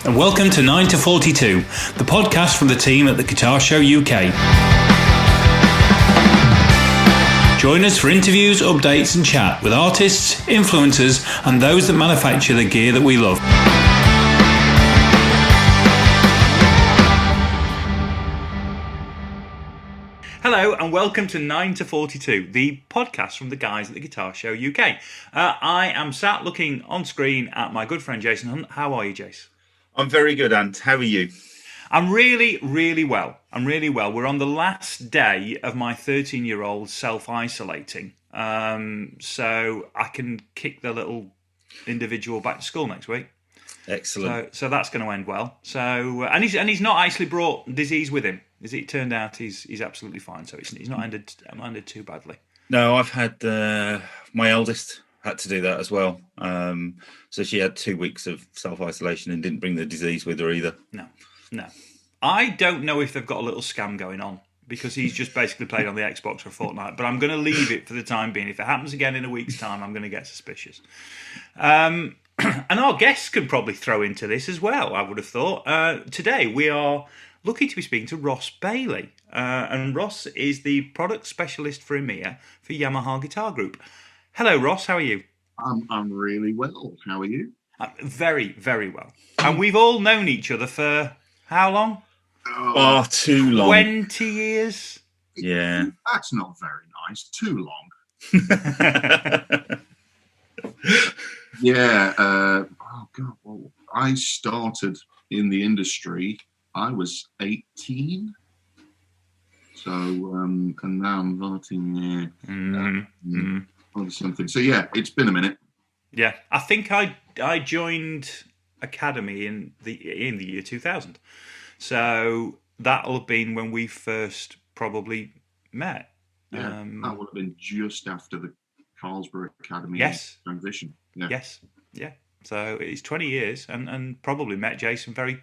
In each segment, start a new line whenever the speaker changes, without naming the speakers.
and welcome to 9 to 42, the podcast from the team at the Guitar Show UK. Join us for interviews, updates and chat with artists, influencers and those that manufacture the gear that we love. Hello and welcome to 9 to 42, the podcast from the guys at the Guitar Show UK. I am sat looking on screen at my good friend Jason Hunt. How are you, Jace?
I'm very good, Ant. How are you?
I'm really well. We're on the last day of my 13-year-old self-isolating. So I can kick the little individual back to school next week.
Excellent.
So that's going to end well. So and he's not actually brought disease with him. As it turned out, he's absolutely fine. So he's not ended too badly.
No, I've had my eldest had to do that as well. So she had 2 weeks of self-isolation and didn't bring the disease with her either.
No. I don't know if they've got a little scam going on because he's just basically played on the Xbox for a fortnight. But I'm going to leave it for the time being. If it happens again in a week's time, I'm going to get suspicious. And our guests can probably throw into this as well, I would have thought. Today we are lucky to be speaking to Ross Bailey. And Ross is the product specialist for EMEA for Yamaha Guitar Group. Hello, Ross. How are you?
I'm really well. How are you?
Very, very well. And we've all known each other for how long?
Oh, too long.
20 years?
Yeah.
That's not very nice. Too long. Yeah. Oh, God. Well, I started in the industry. I was 18. So, and now I'm voting something. So, yeah, it's been a minute.
Yeah. I think I joined Academy in the year 2000. So that'll have been when we first probably met.
Yeah, that would have been just after the Carlsbad Academy transition. Yeah.
Yes, yeah. So it's 20 years and probably met Jason very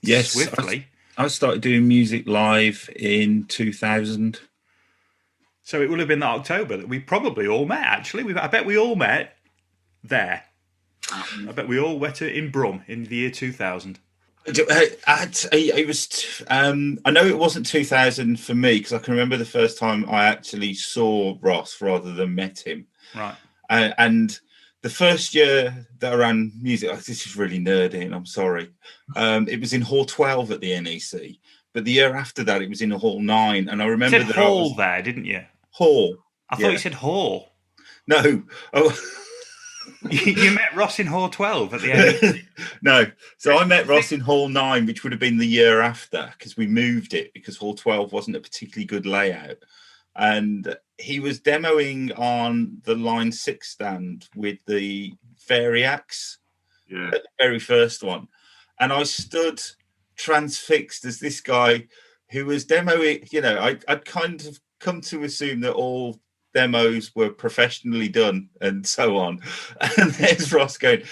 swiftly.
I started doing music live in 2000.
So it would have been that October that we probably all met, actually. I bet we all met there. I bet we all met in Brum in the year 2000.
It was. I know it wasn't 2000 for me because I can remember the first time I actually saw Ross rather than met him.
Right.
And the first year that I ran music, this is really nerdy, and I'm sorry. It was in Hall 12 at the NEC, but the year after that, it was in Hall 9. And I remember
you said
that
Hall there, didn't you?
Hall.
I thought you said Hall.
No. Oh.
You met Ross in Hall 12 at the end.
No. So I met Ross in Hall 9, which would have been the year after because we moved it because Hall 12 wasn't a particularly good layout. And he was demoing on the Line 6 stand with the Variax, the very first one. And I stood transfixed as this guy who was demoing, I'd kind of come to assume that all demos were professionally done and so on. And there's Ross going,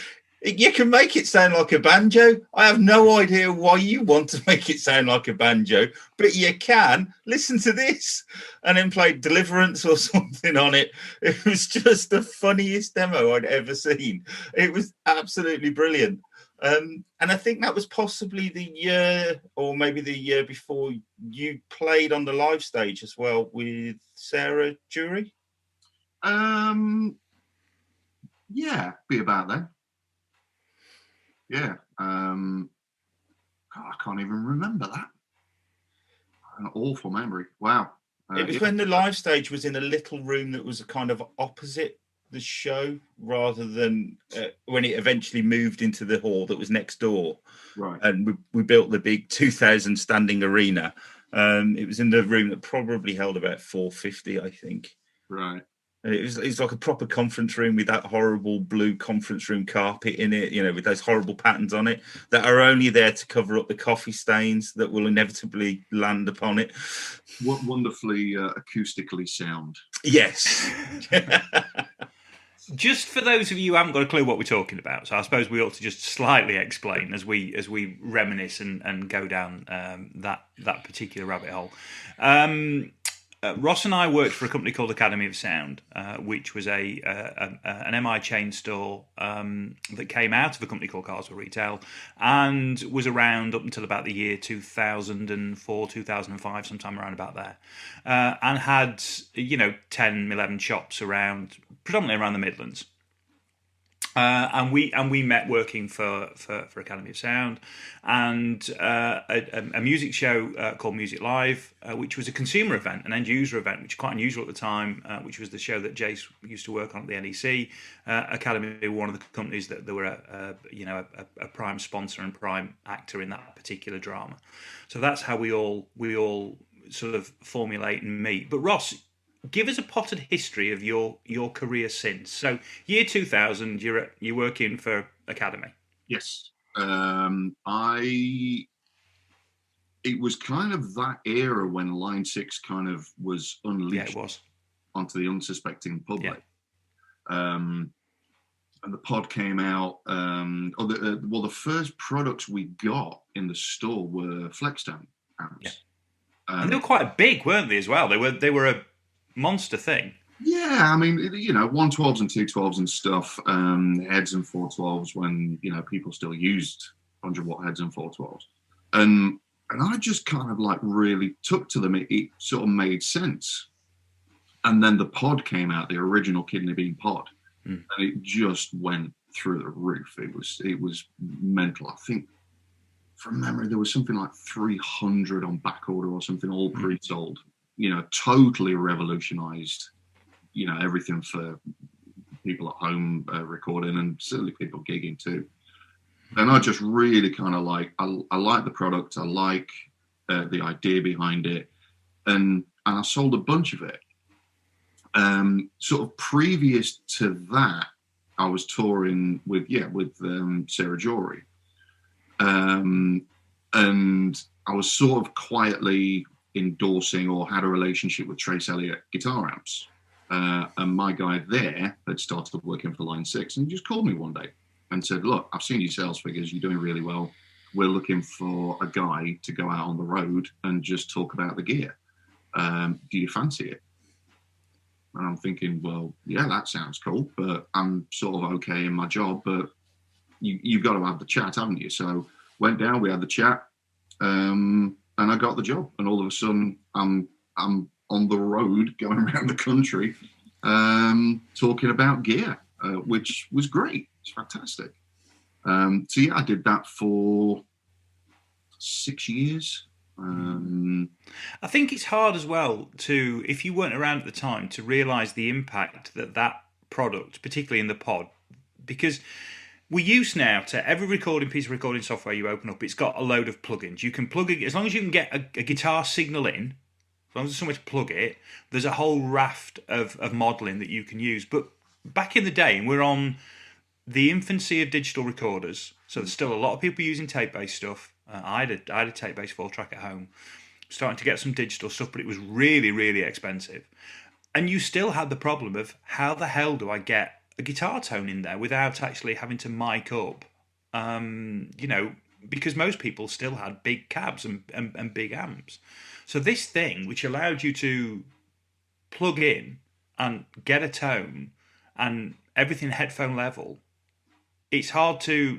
you can make it sound like a banjo. I have no idea why you want to make it sound like a banjo, but you can. Listen to this. And then played Deliverance or something on it. It was just the funniest demo I'd ever seen. It was absolutely brilliant. And I think that was possibly the year or maybe the year before you played on the live stage as well with Sarah Jury.
Yeah, be about then. Yeah. God, I can't even remember that. An awful memory. Wow.
It was when the live stage was in a little room that was kind of opposite the show rather than when it eventually moved into the hall that was next door.
Right.
And we built the big 2000 standing arena. It was in the room that probably held about 450, I think.
Right.
It was like a proper conference room with that horrible blue conference room carpet in it, with those horrible patterns on it that are only there to cover up the coffee stains that will inevitably land upon it.
What wonderfully acoustically sound.
Yes.
Just for those of you who haven't got a clue what we're talking about, so I suppose we ought to just slightly explain as we reminisce and go down that particular rabbit hole. Ross and I worked for a company called Academy of Sound, which was an MI chain store that came out of a company called Carswell Retail and was around up until about the year 2004, 2005, sometime around about there, and had 10, 11 shops around, predominantly around the Midlands. And we met working for Academy of Sound, and a music show called Music Live, which was a consumer event, an end user event, which was quite unusual at the time, which was the show that Jace used to work on at the NEC. Academy were one of the companies that were a prime sponsor and prime actor in that particular drama. So that's how we all sort of formulate and meet. But Ross, give us a potted history of your career since. So, year 2000, you're working for Academy.
Yes. It was kind of that era when Line 6 kind of was unleashed onto the unsuspecting public. Yeah. And the pod came out. The first products we got in the store were Flextone amps. Yeah.
And they were quite big, weren't they, as well? They were a monster thing.
Yeah, I mean, 112s and 212s and stuff, heads and 412s when, people still used 100-watt heads and 412s. And I just kind of like really took to them. It sort of made sense. And then the pod came out, the original Kidney Bean pod, and it just went through the roof. It was mental. I think from memory, there was something like 300 on back order or something, all pre-sold. Totally revolutionized, everything for people at home recording and certainly people gigging too. And I just really kind of I like the product. I like the idea behind it. And I sold a bunch of it. Sort of previous to that, I was touring with Sarah Jory. And I was sort of quietly endorsing or had a relationship with Trace Elliott guitar amps. And my guy there had started working for Line 6 and he just called me one day and said, look, I've seen your sales figures. You're doing really well. We're looking for a guy to go out on the road and just talk about the gear. Do you fancy it? And I'm thinking, well, yeah, that sounds cool, but I'm sort of okay in my job, but you've got to have the chat, haven't you? So went down, we had the chat, and I got the job. And all of a sudden, I'm on the road going around the country talking about gear, which was great. It's fantastic. So yeah, I did that for 6 years.
I think it's hard as well to, if you weren't around at the time, to realise the impact that product, particularly in the pod, because we're used now to every piece of recording software you open up, it's got a load of plugins. You can plug it, as long as you can get a guitar signal in, as long as there's somewhere to plug it, there's a whole raft of modelling that you can use. But back in the day, and we're on the infancy of digital recorders, so there's still a lot of people using tape-based stuff. I had a tape-based 4-track at home, starting to get some digital stuff, but it was really, really expensive. And you still had the problem of, how the hell do I get a guitar tone in there without actually having to mic up? Because most people still had big cabs and big amps. So this thing, which allowed you to plug in and get a tone and everything headphone level, it's hard to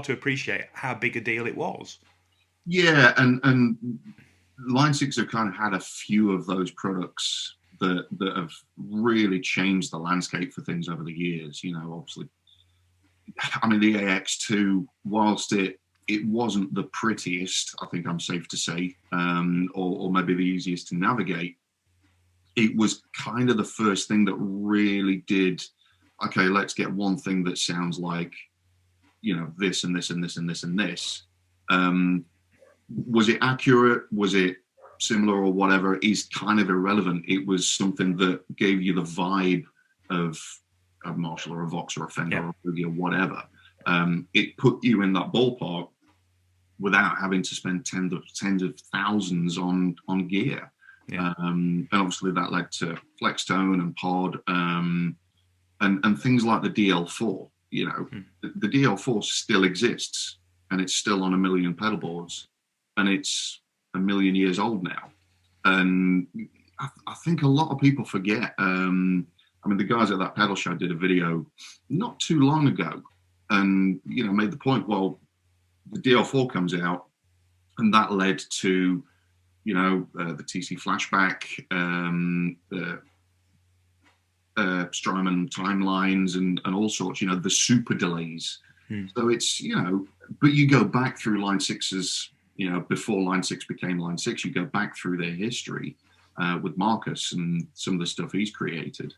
appreciate how big a deal it was.
Yeah, and Line 6 have kind of had a few of those products that have really changed the landscape for things over the years. Obviously, I mean, the AX2, whilst it wasn't the prettiest, I think I'm safe to say, or maybe the easiest to navigate, it was kind of the first thing that really did, okay, let's get one thing that sounds like, this and this and this and this and this. Was it accurate? Was it similar or whatever? Is kind of irrelevant. It was something that gave you the vibe of a Marshall or a Vox or a Fender or a Boogie or whatever. It put you in that ballpark without having to spend tens of thousands on gear. Yeah. And obviously that led to Flextone and Pod and things like the DL4. The DL4 still exists and it's still on 1 million pedal boards and it's 1 million years old now. And I think a lot of people forget. I mean, the guys at that pedal show did a video not too long ago, and made the point. Well, the DL4 comes out, and that led to the TC Flashback, the Strymon timelines, and all sorts. The super delays. So it's but you go back through Line 6's. Before Line 6 became Line 6, you go back through their history with Marcus and some of the stuff he's created.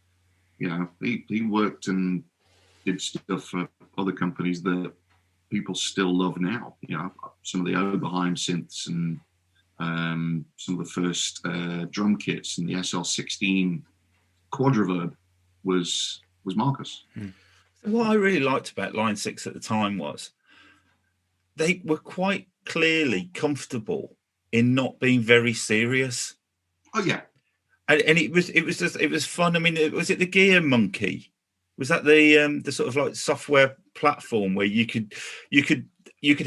He worked and did stuff for other companies that people still love now. Some of the Oberheim synths and some of the first drum kits, and the SL16 Quadraverb was Marcus.
What I really liked about Line 6 at the time was they were quite clearly comfortable in not being very serious.
Oh yeah.
And it was fun. I mean, was it the Gear Monkey? Was that the sort of like software platform where you could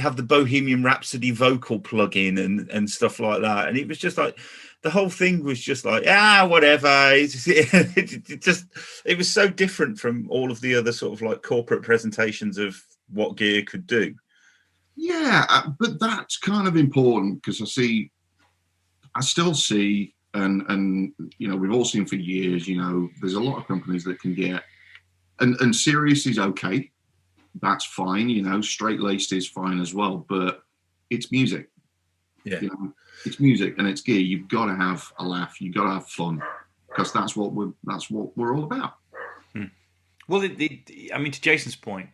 have the Bohemian Rhapsody vocal plug-in and stuff like that? And it was just like the whole thing was just like whatever. It was so different from all of the other sort of like corporate presentations of what Gear could do.
Yeah, but that's kind of important because I still see. And we've all seen for years, there's a lot of companies that can get, and serious is okay. That's fine, straight-laced is fine as well, but it's music.
Yeah.
It's music and it's gear. You've got to have a laugh. You've got to have fun because that's what we're all about.
Well, I mean, to Jason's point,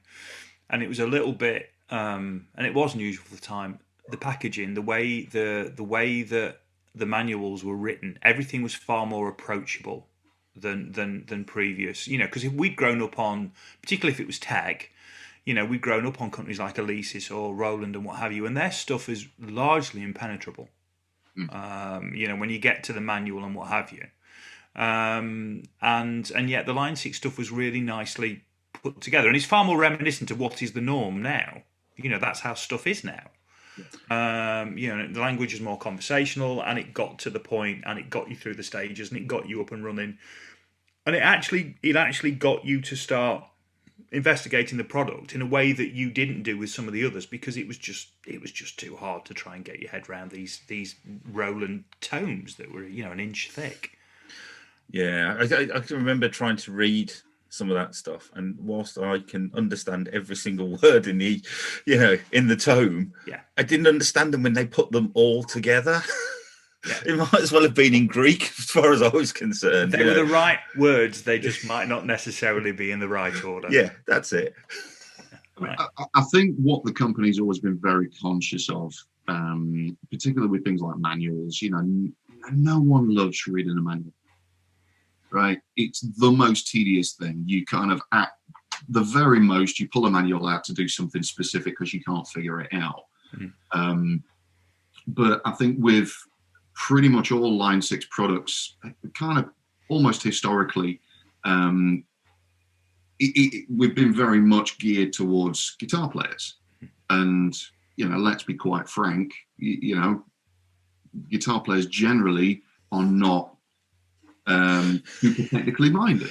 and it was a little bit, and it was unusual for the time, the packaging, the way that the manuals were written, everything was far more approachable than previous. Because if we'd grown up on, particularly if it was tech, we'd grown up on companies like Alesis or Roland and what have you, and their stuff is largely impenetrable. When you get to the manual and what have you, and yet the Line 6 stuff was really nicely put together, and it's far more reminiscent of what is the norm now. That's how stuff is now. The language is more conversational, and it got to the point, and it got you through the stages, and it got you up and running, and it actually got you to start investigating the product in a way that you didn't do with some of the others, because it was just too hard to try and get your head around these Roland tomes that were an inch thick.
Yeah, I can remember trying to read some of that stuff, and whilst I can understand every single word in the in the tome, I didn't understand them when they put them all together. It might as well have been in Greek as far as I was concerned.
They were the right words, they just might not necessarily be in the right order.
Yeah, that's it.
Right. I think what the company's always been very conscious of, particularly with things like manuals, no one loves reading a manual. Right, it's the most tedious thing. You kind of, at the very most, you pull a manual out to do something specific because you can't figure it out. But I think with pretty much all Line 6 products, kind of almost historically, we've been very much geared towards guitar players. And let's be quite frank, guitar players generally are not super technically minded.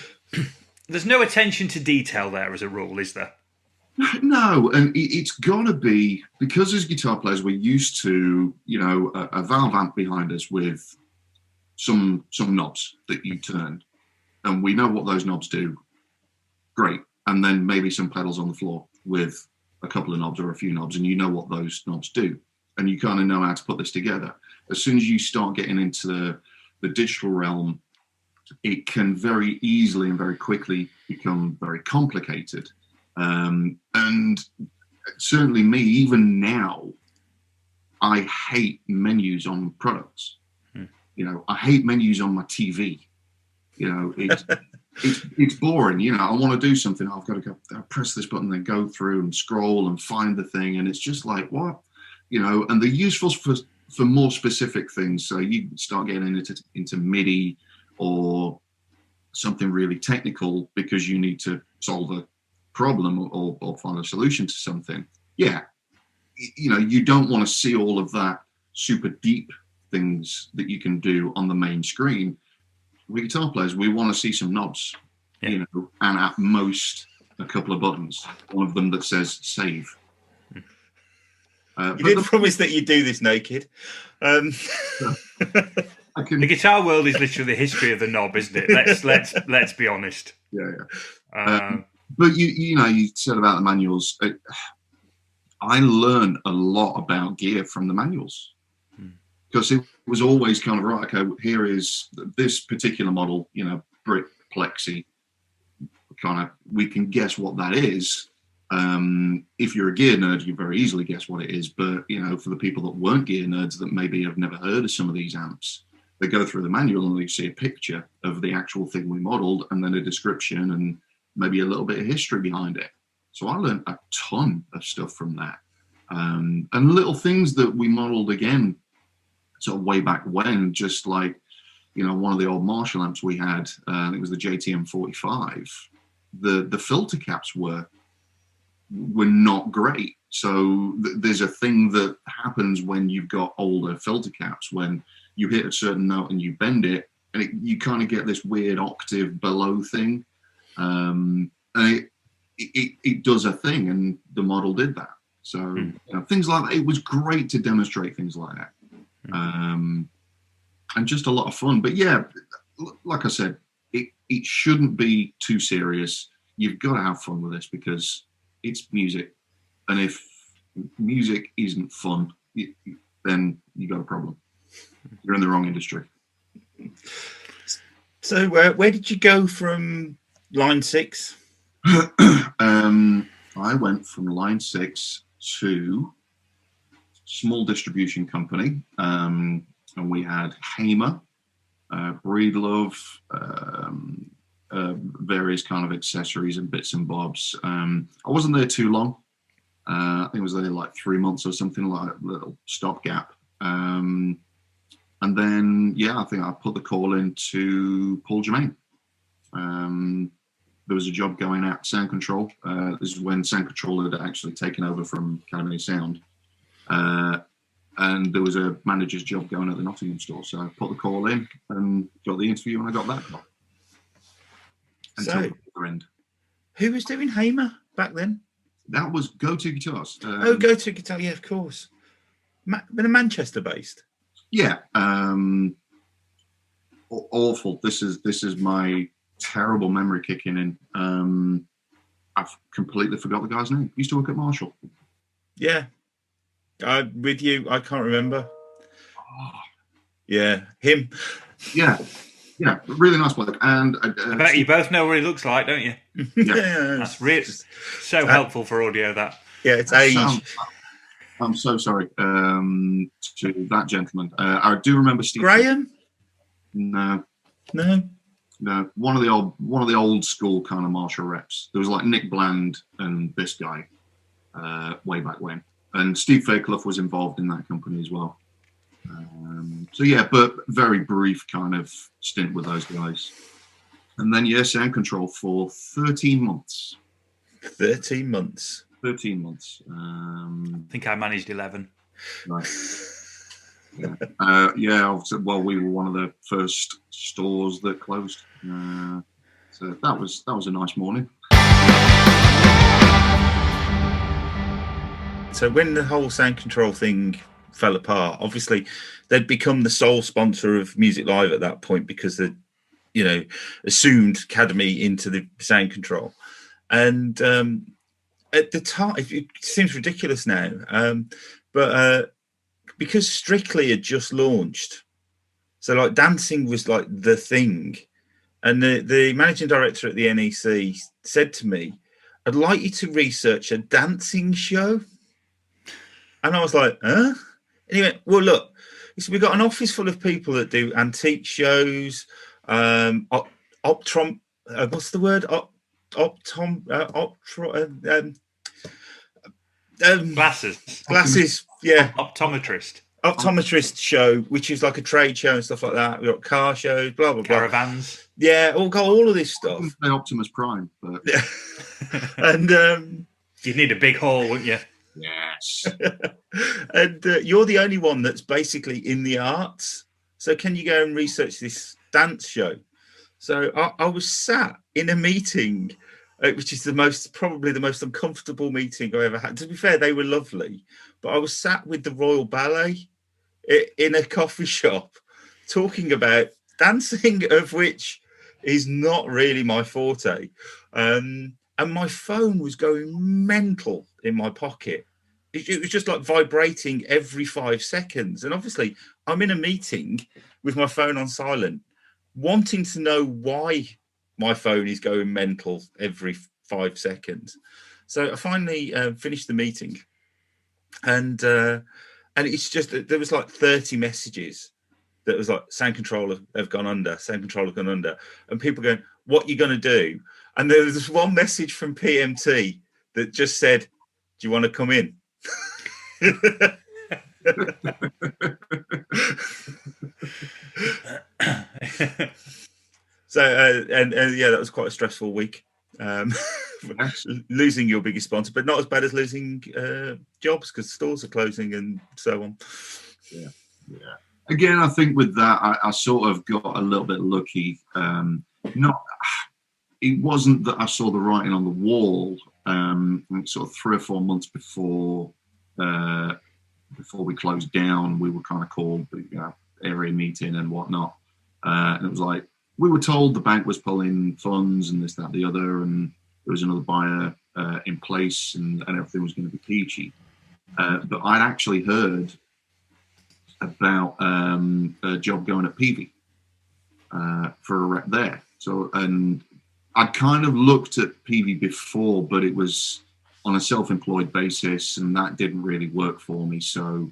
There's no attention to detail there as a rule, is there?
No, and it's got to be, because as guitar players we're used to, a valve amp behind us with some knobs that you turn, and we know what those knobs do. Great. And then maybe some pedals on the floor with a couple of knobs or a few knobs, and you know what those knobs do, and you kind of know how to put this together. As soon as you start getting into the digital realm, it can very easily and very quickly become very complicated. And certainly me, even now, I hate menus on products. I hate menus on my TV. It's boring. I want to do something. I've got to go press this button, then go through and scroll and find the thing. And it's just like, what? And they're useful for more specific things. So you start getting into MIDI or something really technical because you need to solve a problem or find a solution to something. Yeah. You don't want to see all of that super deep things that you can do on the main screen. we guitar players, we want to see some knobs, you know, and at most a couple of buttons. One of them that says save.
You did promise that you'd do this naked.
The guitar world is literally the history of the knob, isn't it? Let's be honest.
Yeah. But you know, you said about the manuals. I learned a lot about gear from the manuals because it was always kind of right. Okay, here is this particular model. You know, brick plexi. Kind of, we can guess what that is. If you're a gear nerd, you very easily guess what it is. But you know, for the people that weren't gear nerds that maybe have never heard of some of these amps, they go through the manual and they see a picture of the actual thing we modeled, and then a description and maybe a little bit of history behind it. So I learned a ton of stuff from that, and little things that we modeled again, sort of way back when. Just like, you know, one of the old Marshall amps we had, it was the JTM 45. The filter caps were not great. So there's a thing that happens when you've got older filter caps. When you hit a certain note and you bend it, and you kind of get this weird octave below thing. And it does a thing, and the model did that. So you know, things like that. It was great to demonstrate things like that, and just a lot of fun. But yeah, like I said, it shouldn't be too serious. You've got to have fun with this because it's music, and if music isn't fun, then you got a problem. You're in the wrong industry.
So where did you go from line 6?
I went from line 6 to small distribution company, and we had Hamer, Breedlove, various kind of accessories and bits and bobs. I wasn't there too long. I think I was there like 3 months or something, like a little stopgap. And then, yeah, I think I put the call in to Paul Germain. There was a job going out Sound Control. This is when Sound Control had actually taken over from Academy Sound. And there was a manager's job going at the Nottingham store. So I put the call in and got the interview, and I got that job. Until the other end.
Who was doing Hamer back then?
That was Go-To Guitars.
Go-To Guitar, yeah, of course. Been a Manchester based.
Yeah. Awful. This is my terrible memory kicking in. I've completely forgot the guy's name. He used to work at Marshall.
Yeah. With you, I can't remember. Oh. Yeah, him.
Yeah, really nice bloke. And
I bet you both know what he looks like, don't you?
Yeah.
That's really so helpful for audio. That
it's age.
I'm so sorry to that gentleman. I do remember Steve
Graham.
No. One of the old school kind of Marshall reps. There was like Nick Bland and this guy way back when. And Steve Fairclough was involved in that company as well. So yeah, but very brief kind of stint with those guys. And then Sound Control for 13 months.
13 months.
13 months.
I think I managed 11.
Right. Yeah. Well, we were one of the first stores that closed. So that was a nice morning.
So when the whole Sound Control thing fell apart, obviously they'd become the sole sponsor of Music Live at that point because they, assumed Academy into the Sound Control. And at the time, it seems ridiculous now, but because Strictly had just launched, so like dancing was like the thing. And the managing director at the NEC said to me, "I'd like you to research a dancing show." And I was like, huh? And he went, well, look, we've got an office full of people that do antique shows, what's the word? Glasses, yeah. Optometrist show, which is like a trade show and stuff like that. We've got car shows, blah, blah, blah.
Caravans.
Yeah, all of this stuff.
Optimus Prime. But...
Yeah. And
you'd need a big hall, wouldn't you?
Yes.
And you're the only one that's basically in the arts. So can you go and research this dance show? So I was sat in a meeting, which is probably the most uncomfortable meeting I ever had. To be fair, they were lovely, but I was sat with the Royal Ballet in a coffee shop talking about dancing, of which is not really my forte. And my phone was going mental in my pocket. It was just like vibrating every 5 seconds. And obviously, I'm in a meeting with my phone on silent, wanting to know why my phone is going mental every 5 seconds. So I finally finished the meeting, and it's just that there was like 30 messages that was like sound control have gone under, sound control have gone under, and people going, "What you going to do?" And there was this one message from PMT that just said, "Do you want to come in?" So and yeah, that was quite a stressful week. Losing your biggest sponsor, but not as bad as losing jobs because stores are closing and so on.
Yeah. Again, I think with that, I sort of got a little bit lucky. It wasn't that I saw the writing on the wall. Sort of 3 or 4 months before we closed down, we were kind of called, area meeting and whatnot, and it was like we were told the bank was pulling funds and this, that, the other, and there was another buyer in place, and everything was going to be peachy. But I'd actually heard about a job going at Peavey for a rep there. So, and I'd kind of looked at Peavey before, but it was on a self-employed basis, and that didn't really work for me. So,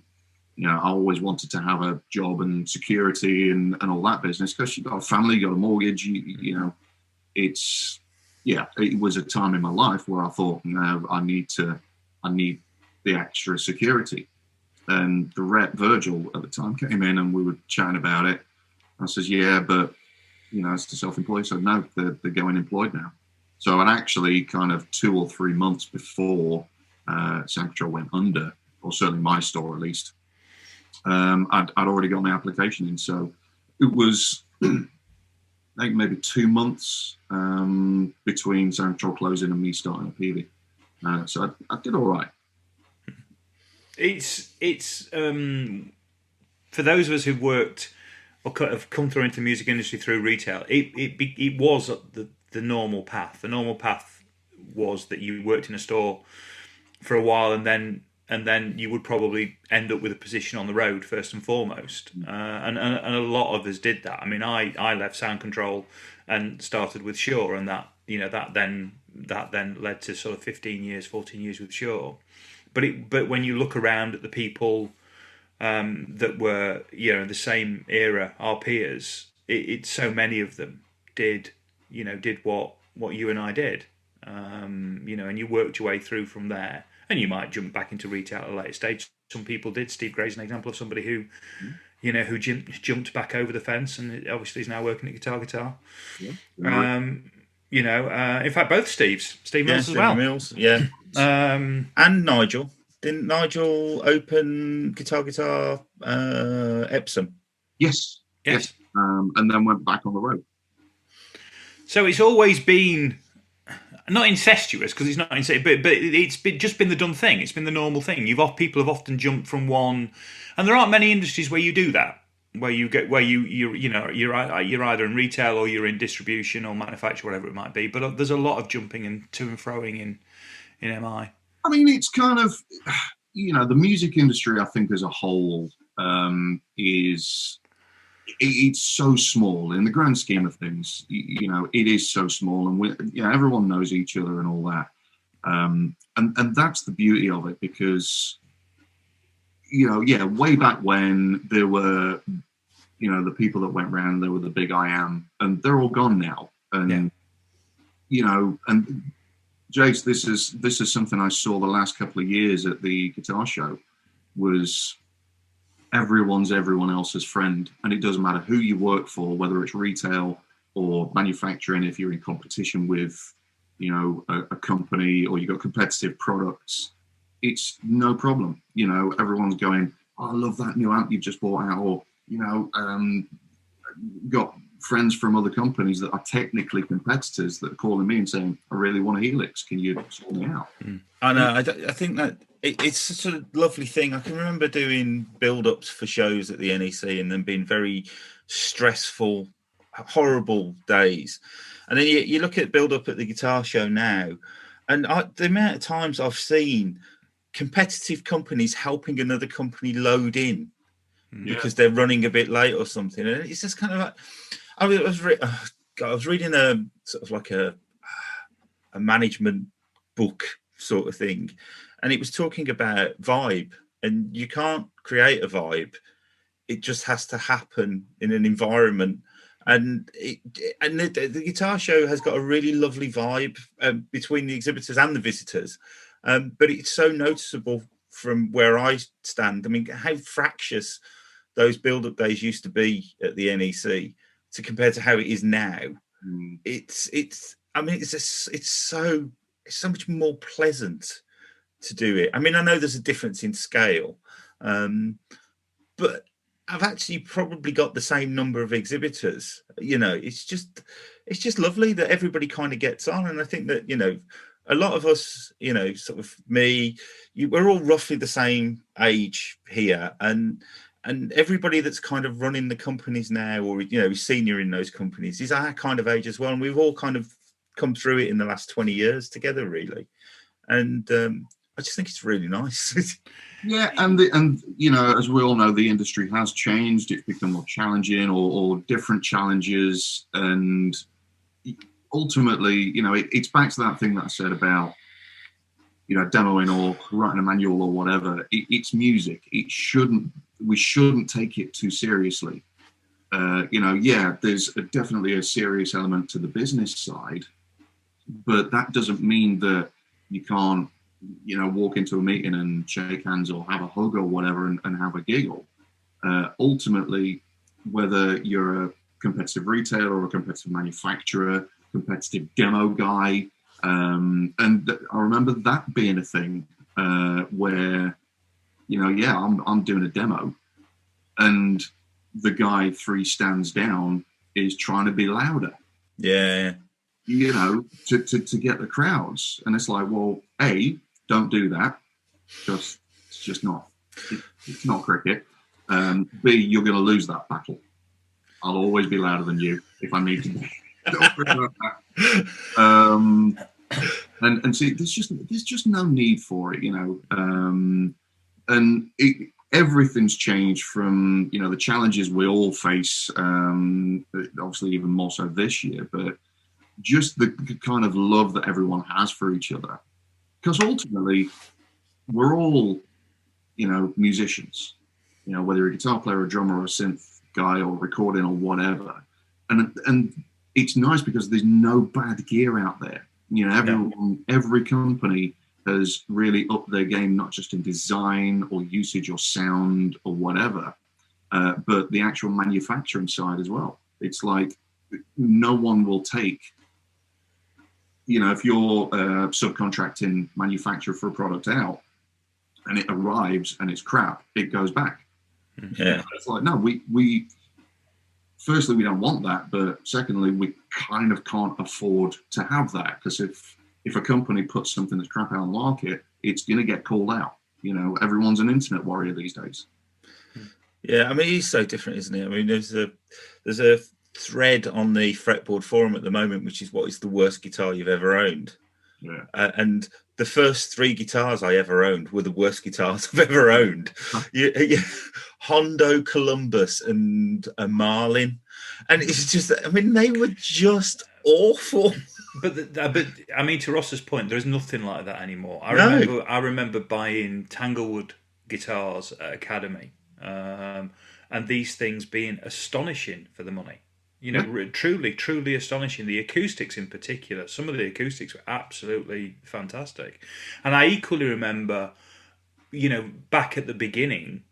I always wanted to have a job and security and all that business, because you've got a family, you got a mortgage, it was a time in my life where I thought, no, I need the extra security. And the rep, Virgil, at the time came in and we were chatting about it. I says, yeah, but, it's the self-employed. So no, they're going employed now. So I'd actually kind of 2 or 3 months before Sound Control went under, or certainly my store at least, I'd already got my application in. So it was I think maybe 2 months between Sound Control closing and me starting at Peavey. So I did all right.
It's for those of us who've worked or have come through into the music industry through retail, it was the normal path. The normal path was that you worked in a store for a while, and then you would probably end up with a position on the road first and foremost. And a lot of us did that. I mean, I left Sound Control and started with Shure, and that then led to sort of 14 years with Shure. But when you look around at the people that were the same era, our peers, so many of them did what you and I did, and you worked your way through from there, and you might jump back into retail at a later stage. Some people did. Steve Gray's an example of somebody who jumped back over the fence, and obviously is now working at Guitar.
Yeah.
In fact, both Steve Mills as well.
Mills, yeah. And Nigel. Didn't Nigel open Guitar Epsom?
Yes. And then went back on the road.
So it's always been not incestuous, because it's not incestuous, but it's just been the done thing. It's been the normal thing. People have often jumped from one, and there aren't many industries where you do that, where you're either in retail or you're in distribution or manufacture, whatever it might be. But there's a lot of jumping and to and froing in MI.
I mean, it's kind of, the music industry, I think, as a whole, it's so small in the grand scheme of things. It is so small, and everyone knows each other and all that. And that's the beauty of it, because, way back when there were, the people that went around, there were the big I am, and they're all gone now. And, and Jace, this is something I saw the last couple of years at the guitar show, was everyone's everyone else's friend, and it doesn't matter who you work for, whether it's retail or manufacturing. If you're in competition with, a company, or you've got competitive products, it's no problem. Everyone's going, oh, I love that new amp you just bought out, or got friends from other companies that are technically competitors that are calling me and saying, I really want a Helix. Can you sort me out?
I know. I think that it's such a lovely thing. I can remember doing build-ups for shows at the NEC and then being very stressful, horrible days. And then you look at build-up at the guitar show now, and the amount of times I've seen competitive companies helping another company load in because they're running a bit late or something. And it's just kind of like, I was reading a sort of like a management book sort of thing, and it was talking about vibe, and you can't create a vibe. It just has to happen in an environment. And the guitar show has got a really lovely vibe between the exhibitors and the visitors. But it's so noticeable from where I stand. I mean, how fractious those build-up days used to be at the NEC to compare to how it is now. It's so much more pleasant to do it. I mean, I know there's a difference in scale, but I've actually probably got the same number of exhibitors. It's just lovely that everybody kind of gets on. And I think that, a lot of us, sort of me, we're all roughly the same age here. And everybody that's kind of running the companies now, or, senior in those companies, is our kind of age as well. And we've all kind of come through it in the last 20 years together, really. And I just think it's really nice.
Yeah, and as we all know, the industry has changed. It's become more challenging, or different challenges, and ultimately, it's back to that thing that I said about, demoing or writing a manual or whatever. It's music. We shouldn't take it too seriously. There's definitely a serious element to the business side, but that doesn't mean that you can't, walk into a meeting and shake hands or have a hug or whatever and have a giggle. Ultimately, whether you're a competitive retailer or a competitive manufacturer, competitive demo guy, and I remember that being a thing where, I'm doing a demo, and the guy 3 stands down is trying to be louder.
Yeah.
To get the crowds. And it's like, well, A, don't do that, because it's not cricket. B, you're going to lose that battle. I'll always be louder than you if I need to be. Don't worry about that. And see, there's just no need for it, everything's changed from, the challenges we all face, obviously even more so this year, but just the kind of love that everyone has for each other. Because ultimately, we're all, musicians, whether you're a guitar player, a drummer, or a synth guy, or recording, or whatever. And it's nice because there's no bad gear out there. Every company has really upped their game, not just in design or usage or sound or whatever, but the actual manufacturing side as well. It's like no one will take, if you're subcontracting manufacturer for a product out and it arrives and it's crap, it goes back.
Yeah.
It's like, no, we firstly, we don't want that, but secondly, we kind of can't afford to have that, because if a company puts something that's crap out on the market, it's going to get called out. Everyone's an internet warrior these days.
Yeah, I mean, it's so different, isn't it? I mean, there's a thread on the Fretboard forum at the moment, which is, what is the worst guitar you've ever owned?
Yeah.
And the first 3 guitars I ever owned were the worst guitars I've ever owned. Hondo, Columbus, and a Marlin. And it's just, I mean, they were just awful.
But I mean, to Ross's point, there's nothing like that anymore. I remember buying Tanglewood guitars at Academy, and these things being astonishing for the money. Truly astonishing. The acoustics in particular, some of the acoustics were absolutely fantastic. And I equally remember, back at the beginning,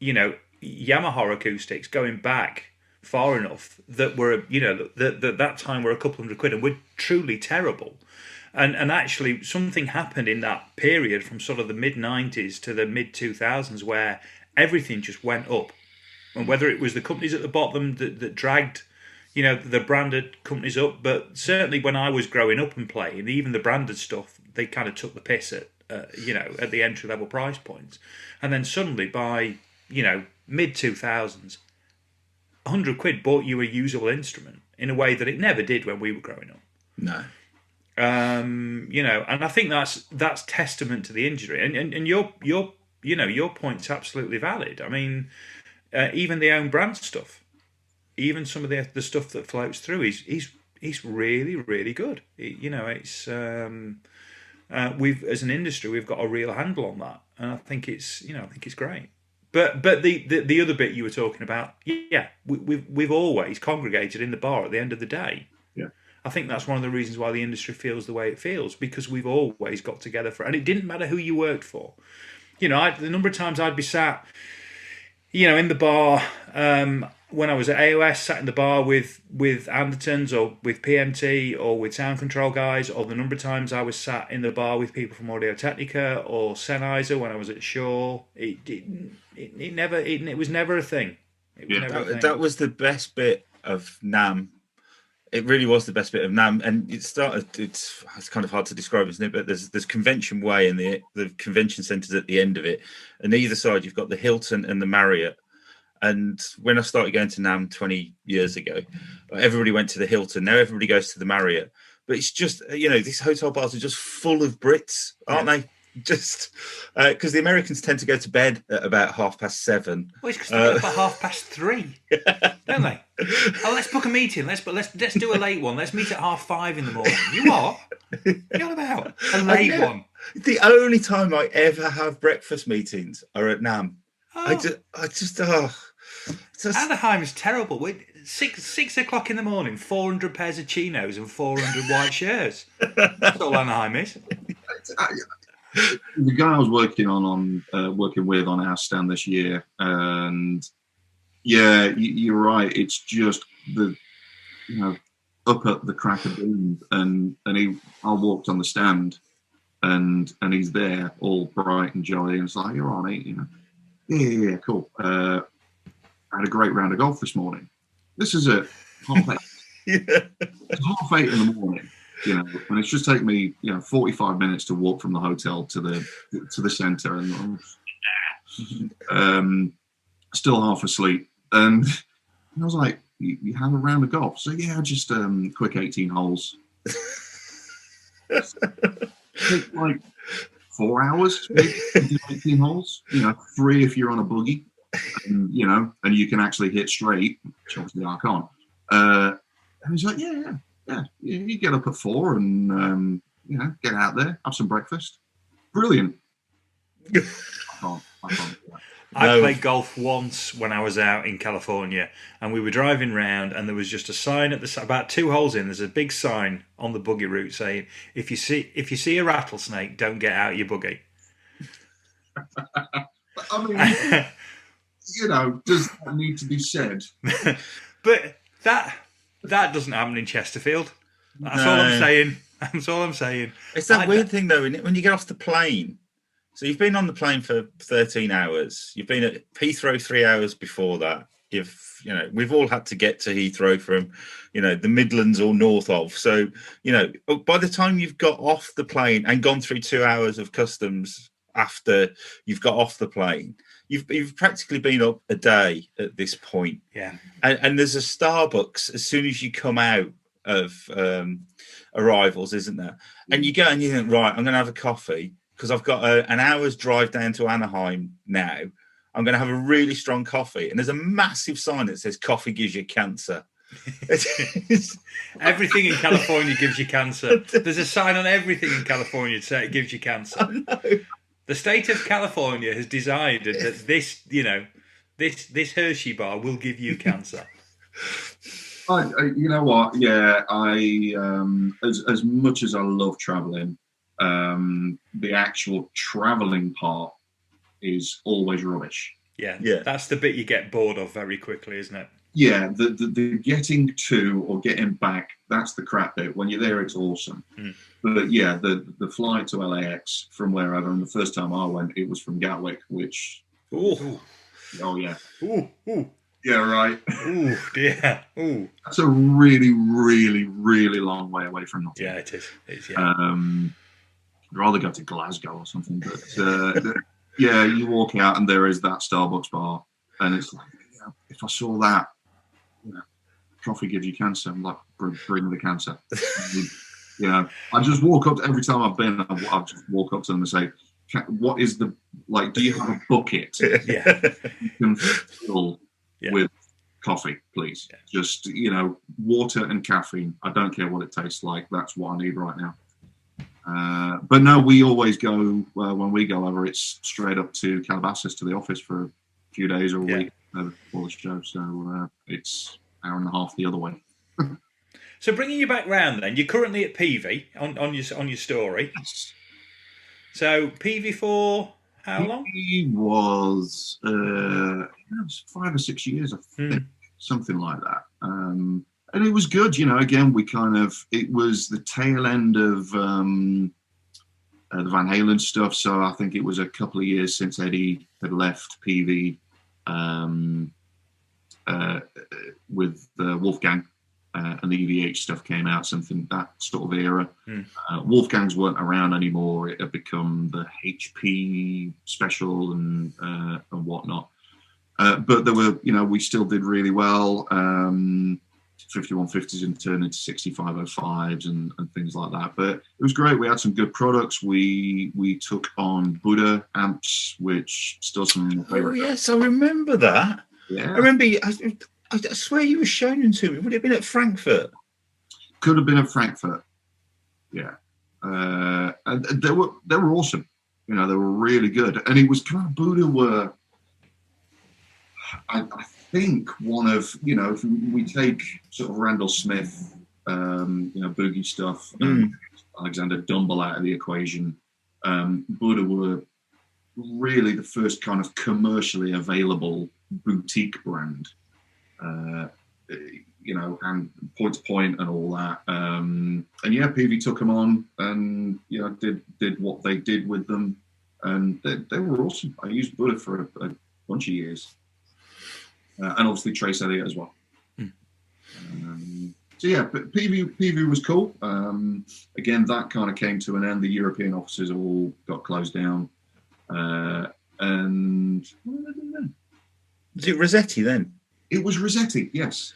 Yamaha acoustics going back far enough that were, that time were a couple £100 and were truly terrible. And actually something happened in that period from sort of the mid-90s to the mid-2000s where everything just went up. And whether it was the companies at the bottom that dragged the branded companies up. But certainly when I was growing up and playing, even the branded stuff, they kind of took the piss at at the entry level price points, and then suddenly by mid 2000s, £100 bought you a usable instrument in a way that it never did when we were growing up.
No.
And I think that's testament to the industry, and your point's absolutely valid. I mean, even the own brand stuff, even some of the stuff that floats through, he's really, really good. It's we've, as an industry, we've got a real handle on that, and I think it's great. But the other bit you were talking about, we've always congregated in the bar at the end of the day.
Yeah.
I think that's one of the reasons why the industry feels the way it feels, because we've always got together and it didn't matter who you worked for. The number of times I'd be sat, in the bar when I was at AOS, sat in the bar with Andertons or with PMT or with sound control guys, or the number of times I was sat in the bar with people from Audio Technica or Sennheiser when I was at Shaw. It was never a thing.
That was the best bit of NAMM. It really was the best bit of NAMM, and it's kind of hard to describe, isn't it? But there's Convention Way and the convention centres at the end of it, and either side you've got the Hilton and the Marriott. And when I started going to NAMM 20 years ago, everybody went to the Hilton. Now everybody goes to the Marriott. But it's just, these hotel bars are just full of Brits, aren't they? Just because the Americans tend to go to bed at about 7:30.
Well, it's because they get up at 3:30, don't they? Oh, let's book a meeting. Let's do a late one. Let's meet at 5:30 in the morning. You what? What are you on about? A late one.
The only time I ever have breakfast meetings are at NAMM.
Oh. Anaheim is terrible. 6 o'clock in the morning, 400 pairs of chinos and 400 white shirts. That's all Anaheim is.
The guy I was working with on our stand this year, and you're right. It's just up at the crack of dawn, and I walked on the stand, and he's there, all bright and jolly, and it's like, "You're on it, Yeah, cool. I had a great round of golf this morning. This is at 8:30. It's 8:30 in the morning, and it's just taken me, 45 minutes to walk from the hotel to the centre, and still half asleep. And I was like, "You have a round of golf?" So yeah, just quick 18 holes. Take like 4 hours, maybe 18 holes. 3 if you're on a boogie, and you can actually hit straight, which obviously I can't. And he's like, yeah. You get up at 4 and get out there, have some breakfast. Brilliant. I can't do that.
I played golf once when I was out in California, and we were driving round, and there was just a sign about 2 holes in. There's a big sign on the buggy route saying, "If you see a rattlesnake, don't get out your buggy."
I mean, does that need to be said?
But that doesn't happen in Chesterfield. That's all I'm saying. That's all I'm saying.
It's that weird thing though, isn't it? When you get off the plane. So you've been on the plane for 13 hours. You've been at Heathrow 3 hours before that. We've all had to get to Heathrow from, the Midlands or north of. So, by the time you've got off the plane and gone through 2 hours of customs after you've got off the plane, you've practically been up a day at this point.
Yeah.
And there's a Starbucks as soon as you come out of arrivals, isn't there? And you go and you think, right, I'm going to have a coffee, because I've got an hour's drive down to Anaheim now. I'm going to have a really strong coffee. And there's a massive sign that says coffee gives you cancer.
Everything in California gives you cancer. There's a sign on everything in California to say it gives you cancer.
I know.
The state of California has decided that this Hershey bar will give you cancer.
You know what? Yeah, as much as I love traveling, the actual traveling part is always rubbish.
Yeah, that's the bit you get bored of very quickly, isn't it?
Yeah, the getting to or getting back, that's the crap bit. When you're there, it's awesome. But yeah, the flight to LAX from wherever, and the first time I went, it was from Gatwick, which...
Ooh.
Oh, yeah.
Ooh.
Yeah, right.
Ooh, dear. Ooh.
That's a really, really, really long way away from Nottingham.
Yeah, it is. It's, yeah.
I'd rather go to Glasgow or something. But yeah, you walk out and there is that Starbucks bar, and it's like, if I saw that, coffee gives you cancer. I'm like, bring the cancer. I just walk up every time I've been. I just walk up to them and say, "What is the do you have a bucket?
Yeah.
You can fill with coffee, please. Yeah. Just water and caffeine. I don't care what it tastes like. That's what I need right now." But no, we always go when we go over. It's straight up to Calabasas to the office for a few days or a week before the show. So it's an hour and a half the other way.
So bringing you back round, then you're currently at Peavey on your story. So Peavey for how long?
He was 5 or 6 years, I think, something like that. And it was good, Again, it was the tail end of the Van Halen stuff. So I think it was a couple of years since Eddie had left Peavey with Wolfgang. And the EVH stuff came out, something that sort of era. Wolfgang's weren't around anymore. It had become the HP special and whatnot. But there were, we still did really well. 5150s and turned into 6505s and things like that. But it was great. We had some good products. We took on Buddha amps, which still some.
Oh yes, I remember that.
Yeah,
I remember. I swear you were showing them to me. Would it have been at Frankfurt?
Could have been at Frankfurt. Yeah, and they were awesome. They were really good, and it was kind of Buddha were. I think one of if we take sort of Randall Smith, boogie stuff, and Alexander Dumble out of the equation. Buddha were really the first kind of commercially available boutique brand. And point to point and all that. And Peavey took them on and did what they did with them, and they were awesome. I used Buddha for a bunch of years, and obviously Trace Elliott as well. But Peavey was cool. Again, that kind of came to an end. The European offices all got closed down, and what did I do then?
Was it Rossetti then?
It was Rossetti, yes.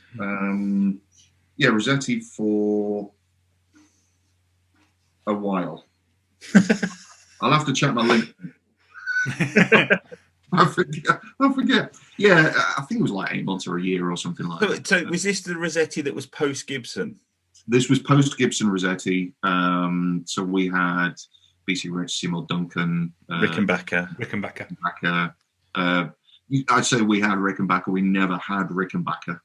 Rossetti for a while. I'll have to check my link. I forget. Yeah, I think it was like 8 months or a year or something like that.
So was this the Rossetti that was post Gibson?
This was post Gibson Rossetti. So we had BC Rich, Seymour Duncan,
Rickenbacker.
I'd say we had Rickenbacker. We never had Rickenbacker.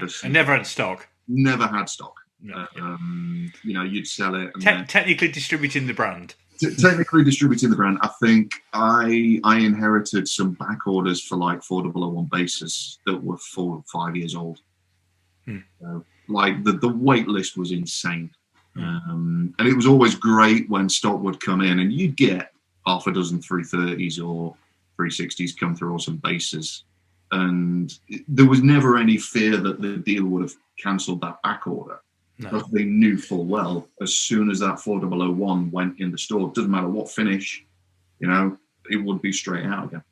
And never had stock.
Never had stock.
No,
you'd sell it. And
technically distributing the brand.
Technically distributing the brand. I think I inherited some back orders for like 4001 basses that were 4 or 5 years old. The wait list was insane. And it was always great when stock would come in and you'd get half a dozen 330s or 360s come through, or some basses, and there was never any fear that the dealer would have cancelled that back order.
No.
Because they knew full well as soon as that 4001 went in the store, doesn't matter what finish, it would be straight out again.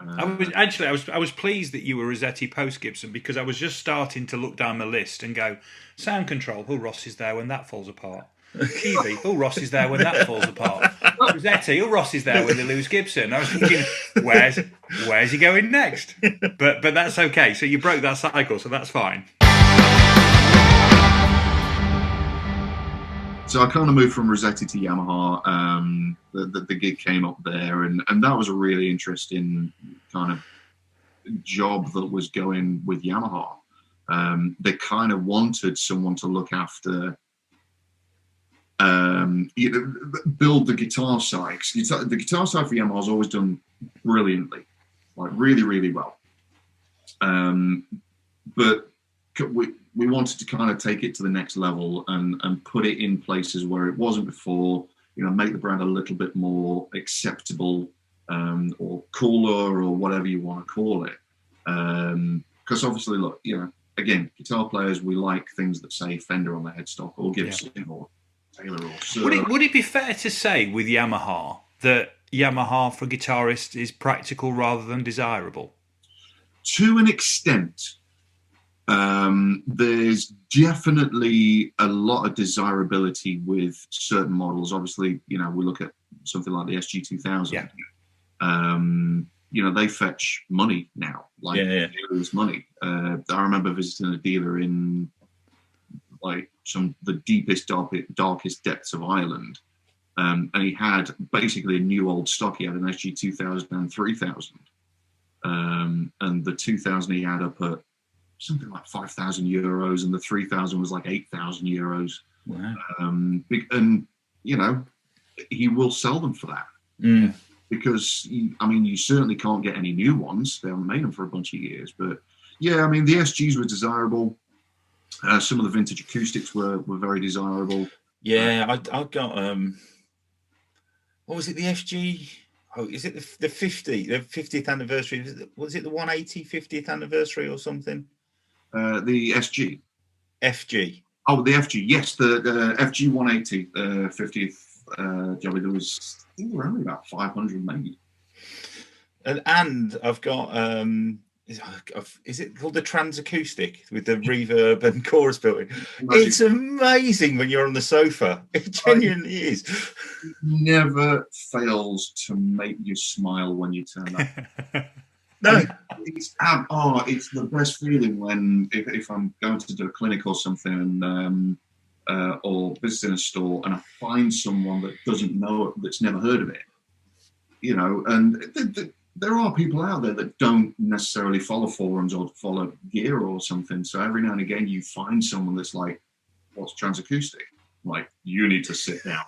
I was pleased that you were Rossetti post Gibson, because I was just starting to look down the list and go, sound control, Ross is there when that falls apart. Peavey, Ross is there when that falls apart. Rossetti, Ross is there when they lose Gibson. I was thinking, where's he going next? But that's okay. So you broke that cycle, so that's fine.
So I kind of moved from Rossetti to Yamaha. The gig came up there, and that was a really interesting kind of job that was going with Yamaha. They kind of wanted someone to look after. Build the guitar side. The guitar side for Yamaha has always done brilliantly, like really, really well. But we wanted to kind of take it to the next level and put it in places where it wasn't before. Make the brand a little bit more acceptable, or cooler, or whatever you want to call it. Because obviously, look, again, guitar players, we like things that say Fender on the headstock or Gibson or Taylor or Sir.
Would it be fair to say with Yamaha that Yamaha for guitarists is practical rather than desirable?
To an extent. There's definitely a lot of desirability with certain models. Obviously, we look at something like the SG2000.
Yeah.
They fetch money now. Dealers' money. I remember visiting a dealer in the deepest, darkest depths of Ireland, and he had basically a new old stock. He had an SG2000 and 3000, and the 2000 he had up at something like 5,000 euros, and the 3,000 was like 8,000 euros.
Wow.
And he will sell them for that because you certainly can't get any new ones. They haven't made them for a bunch of years, but the SGs were desirable. Some of the vintage acoustics were very desirable.
Yeah, I got what was it? The FG. Oh, is it the 50th anniversary? Was it the 180 50th anniversary or something?
The SG.
FG.
Oh, the FG. Yes, the FG 180 50th job. There was, I think there were only about 500 maybe.
And I've got is it called the trans acoustic with the reverb and chorus built in? It's amazing when you're on the sofa. It genuinely is.
It never fails to make you smile when you turn up.
No,
it's the best feeling when if I'm going to do a clinic or something, or visiting a store, and I find someone that doesn't know it, that's never heard of it, and there are people out there that don't necessarily follow forums or follow gear or something. So every now and again, you find someone that's like, "What's transacoustic?" Like, you need to sit down,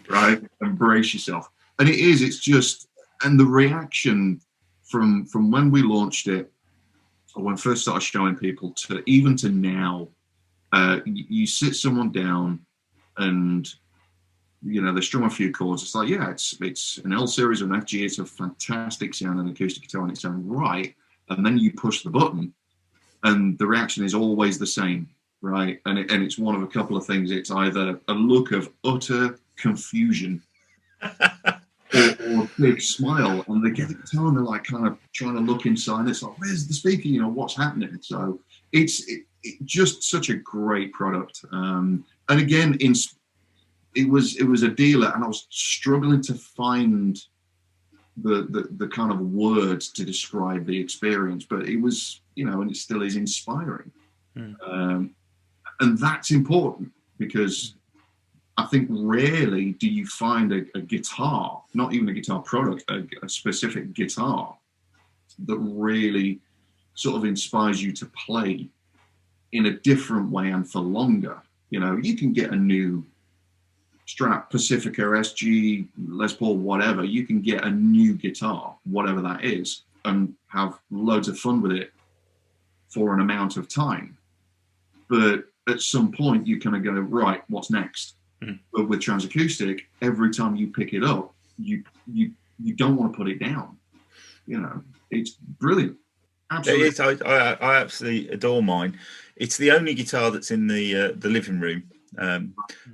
right, and brace yourself. And it's just, and the reaction from when we launched it, or when I first started showing people, to even to now, you sit someone down and they strum a few chords. It's like, it's an L series or an FG. It's a fantastic sound, an acoustic guitar, and it sounds right. And then you push the button, and the reaction is always the same, right? And it's one of a couple of things. It's either a look of utter confusion or a big smile, and they get the guitar and they're like kind of trying to look inside. It's like, where's the speaker? What's happening? So it's just such a great product. And again, it was a dealer, and I was struggling to find the kind of words to describe the experience, but it was, and it still is inspiring. And that's important, because I think rarely do you find a guitar, not even a guitar product, a specific guitar that really sort of inspires you to play in a different way and for longer. You can get a new Strat, Pacifica, SG, Les Paul, whatever. You can get a new guitar, whatever that is, and have loads of fun with it for an amount of time. But at some point, you kind of go, right, what's next? But with transacoustic, every time you pick it up, you don't want to put it down. It's brilliant. Absolutely.
It is. I absolutely adore mine. It's the only guitar that's in the living room.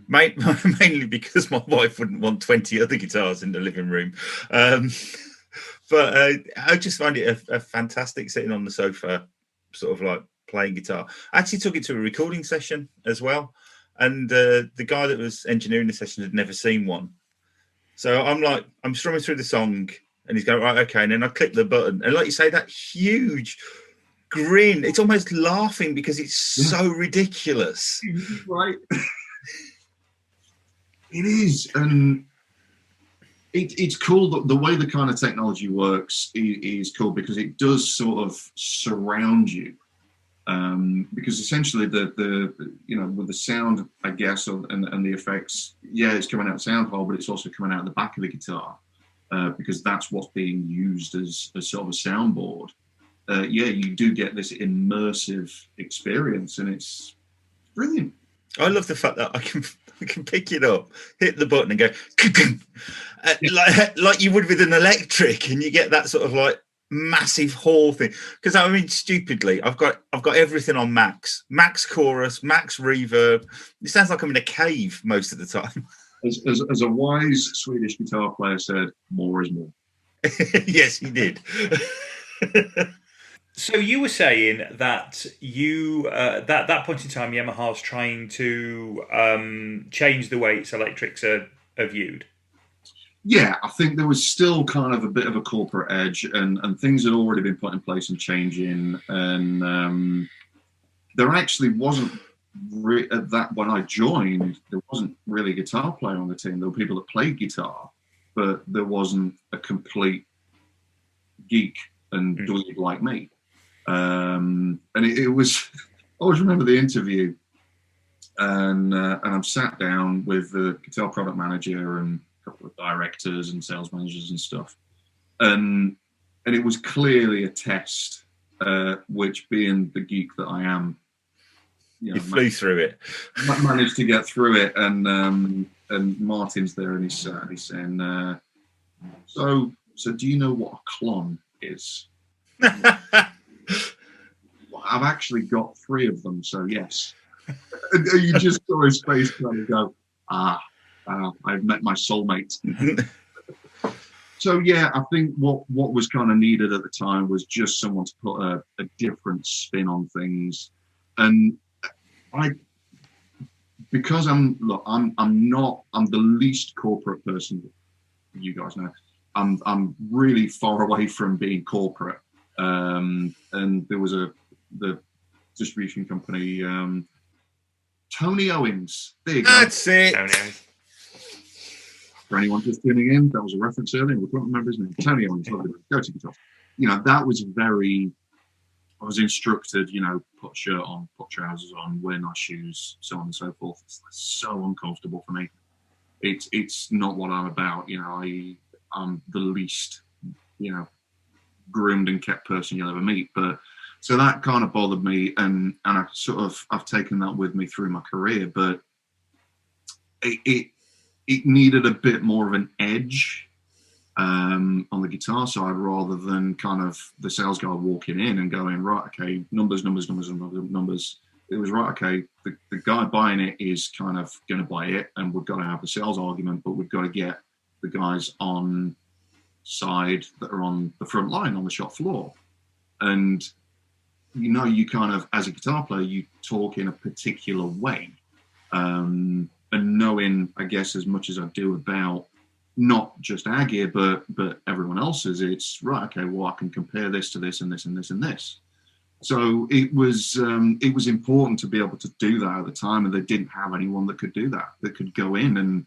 Mainly because my wife wouldn't want 20 other guitars in the living room, but I just find it a fantastic sitting on the sofa, sort of like playing guitar. I actually took it to a recording session as well, and the guy that was engineering the session had never seen one. So I'm strumming through the song, and he's going, right, okay, and then I click the button, and like you say, that huge grin, it's almost laughing because it's so ridiculous.
Right. It is, and it's cool that the way the kind of technology works is cool, because it does sort of surround you, because essentially the with the sound, I guess, and the effects, it's coming out the sound hole, but it's also coming out the back of the guitar, because that's what's being used as sort of a soundboard. You do get this immersive experience, and it's brilliant.
I love the fact that I can pick it up, hit the button, and go like you would with an electric, and you get that sort of like massive hall thing. Because I mean, stupidly, I've got everything on max chorus, max reverb. It sounds like I'm in a cave most of the time.
As a wise Swedish guitar player said, more is more.
Yes, he did.
So you were saying that you that point in time, Yamaha's trying to change the way its electrics are viewed.
Yeah, I think there was still kind of a bit of a corporate edge, and things had already been put in place and changing. And there actually wasn't at that when I joined. There wasn't really a guitar player on the team. There were people that played guitar, but there wasn't a complete geek and dweeb like me. And it was. I always remember the interview, and I'm sat down with the guitar product manager and a couple of directors and sales managers and stuff, and it was clearly a test. Which, being the geek that I am,
you flew through it.
Managed to get through it, and Martin's there, and he's saying, "So do you know what a clon is?" I've actually got 3 of them, so yes. And you just saw his face kind of go, I've met my soulmate. So yeah, I think what was kind of needed at the time was just someone to put a different spin on things. And because I'm the least corporate person, you guys know. I'm really far away from being corporate. And there was the distribution company, Tony Owens. There you go.
That's it.
Tony Owens.
For anyone just tuning in, that was a reference earlier. We can't remember his name. Tony Owens. Go to guitar. You know, that was very. I was instructed. You know, put a shirt on, put trousers on, wear nice shoes, so on and so forth. It's so uncomfortable for me. It's not what I'm about. You know, I'm the least, you know, groomed and kept person you'll ever meet. But so that kind of bothered me, and I've taken that with me through my career. But it needed a bit more of an edge on the guitar side, rather than kind of the sales guy walking in and going, right, okay, numbers. It was right, okay, the guy buying it is kind of going to buy it, and we've got to have the sales argument, but we've got to get the guys on side that are on the front line on the shop floor. And, you know, you kind of, as a guitar player, you talk in a particular way. And knowing, I guess, as much as I do about not just our gear, but everyone else's, it's right, okay, well, I can compare this to this and this and this and this. So it was important to be able to do that at the time, and they didn't have anyone that could do that could go in and,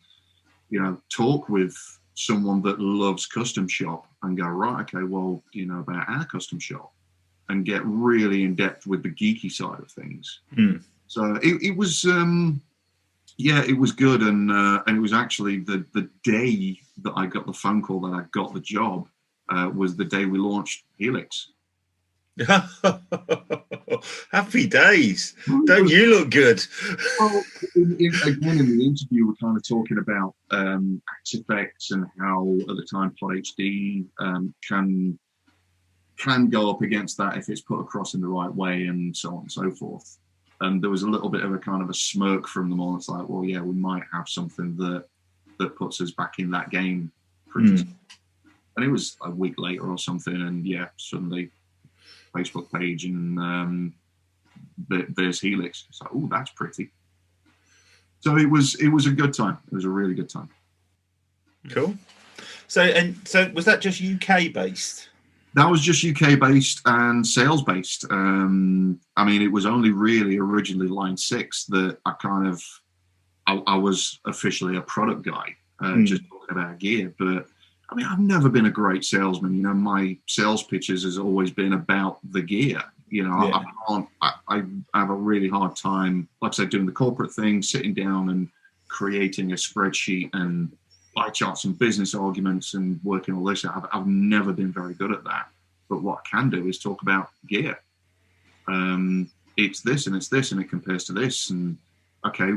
you know, talk with someone that loves custom shop and go, right, okay, well, do you know about our custom shop? And get really in depth with the geeky side of things. So it was, it was good. And it was actually the day that I got the phone call that I got the job was the day we launched Helix.
Happy days. Don't you look good?
Well, again, in the interview, we're kind of talking about Acts Effects and how at the time Pod HD can go up against that if it's put across in the right way, and so on and so forth. And there was a little bit of a kind of a smirk from them all. It's like, well, yeah, we might have something that puts us back in that game. And it was a week later or something, and yeah, suddenly Facebook page and there's Helix. It's like, oh, that's pretty. So it was a good time. It was a really good time.
Cool. So was that just UK based?
That was just UK based and sales based. I mean, it was only really originally Line 6 that I was officially a product guy, just talking about gear. But I mean, I've never been a great salesman. You know, my sales pitches has always been about the gear. You know, yeah. I have a really hard time, like I said, doing the corporate thing, sitting down and creating a spreadsheet and pie charts and business arguments and working all this out. I've never been very good at that. But what I can do is talk about gear. It's this and it's this and it compares to this. And okay,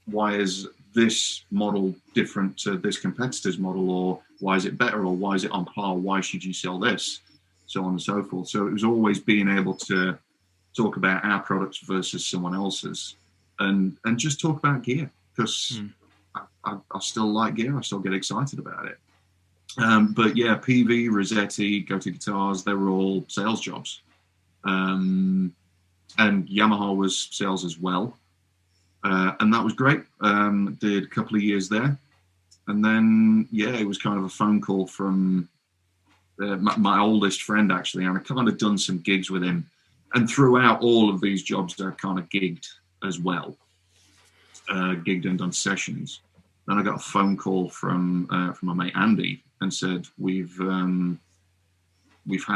why is this model different to this competitor's model, or Why is it better? Or why is it on par? Why should you sell this? So on and so forth. So it was always being able to talk about our products versus someone else's, and just talk about gear, because I still like gear. I still get excited about it. But yeah, Peavey, Rossetti, Go To Guitars, they were all sales jobs. And Yamaha was sales as well. And that was great. Did a couple of years there. And then, yeah, it was kind of a phone call from my oldest friend, actually. And I kind of done some gigs with him. And throughout all of these jobs, I kind of gigged as well. Gigged and done sessions. Then I got a phone call from my mate Andy and said, we've had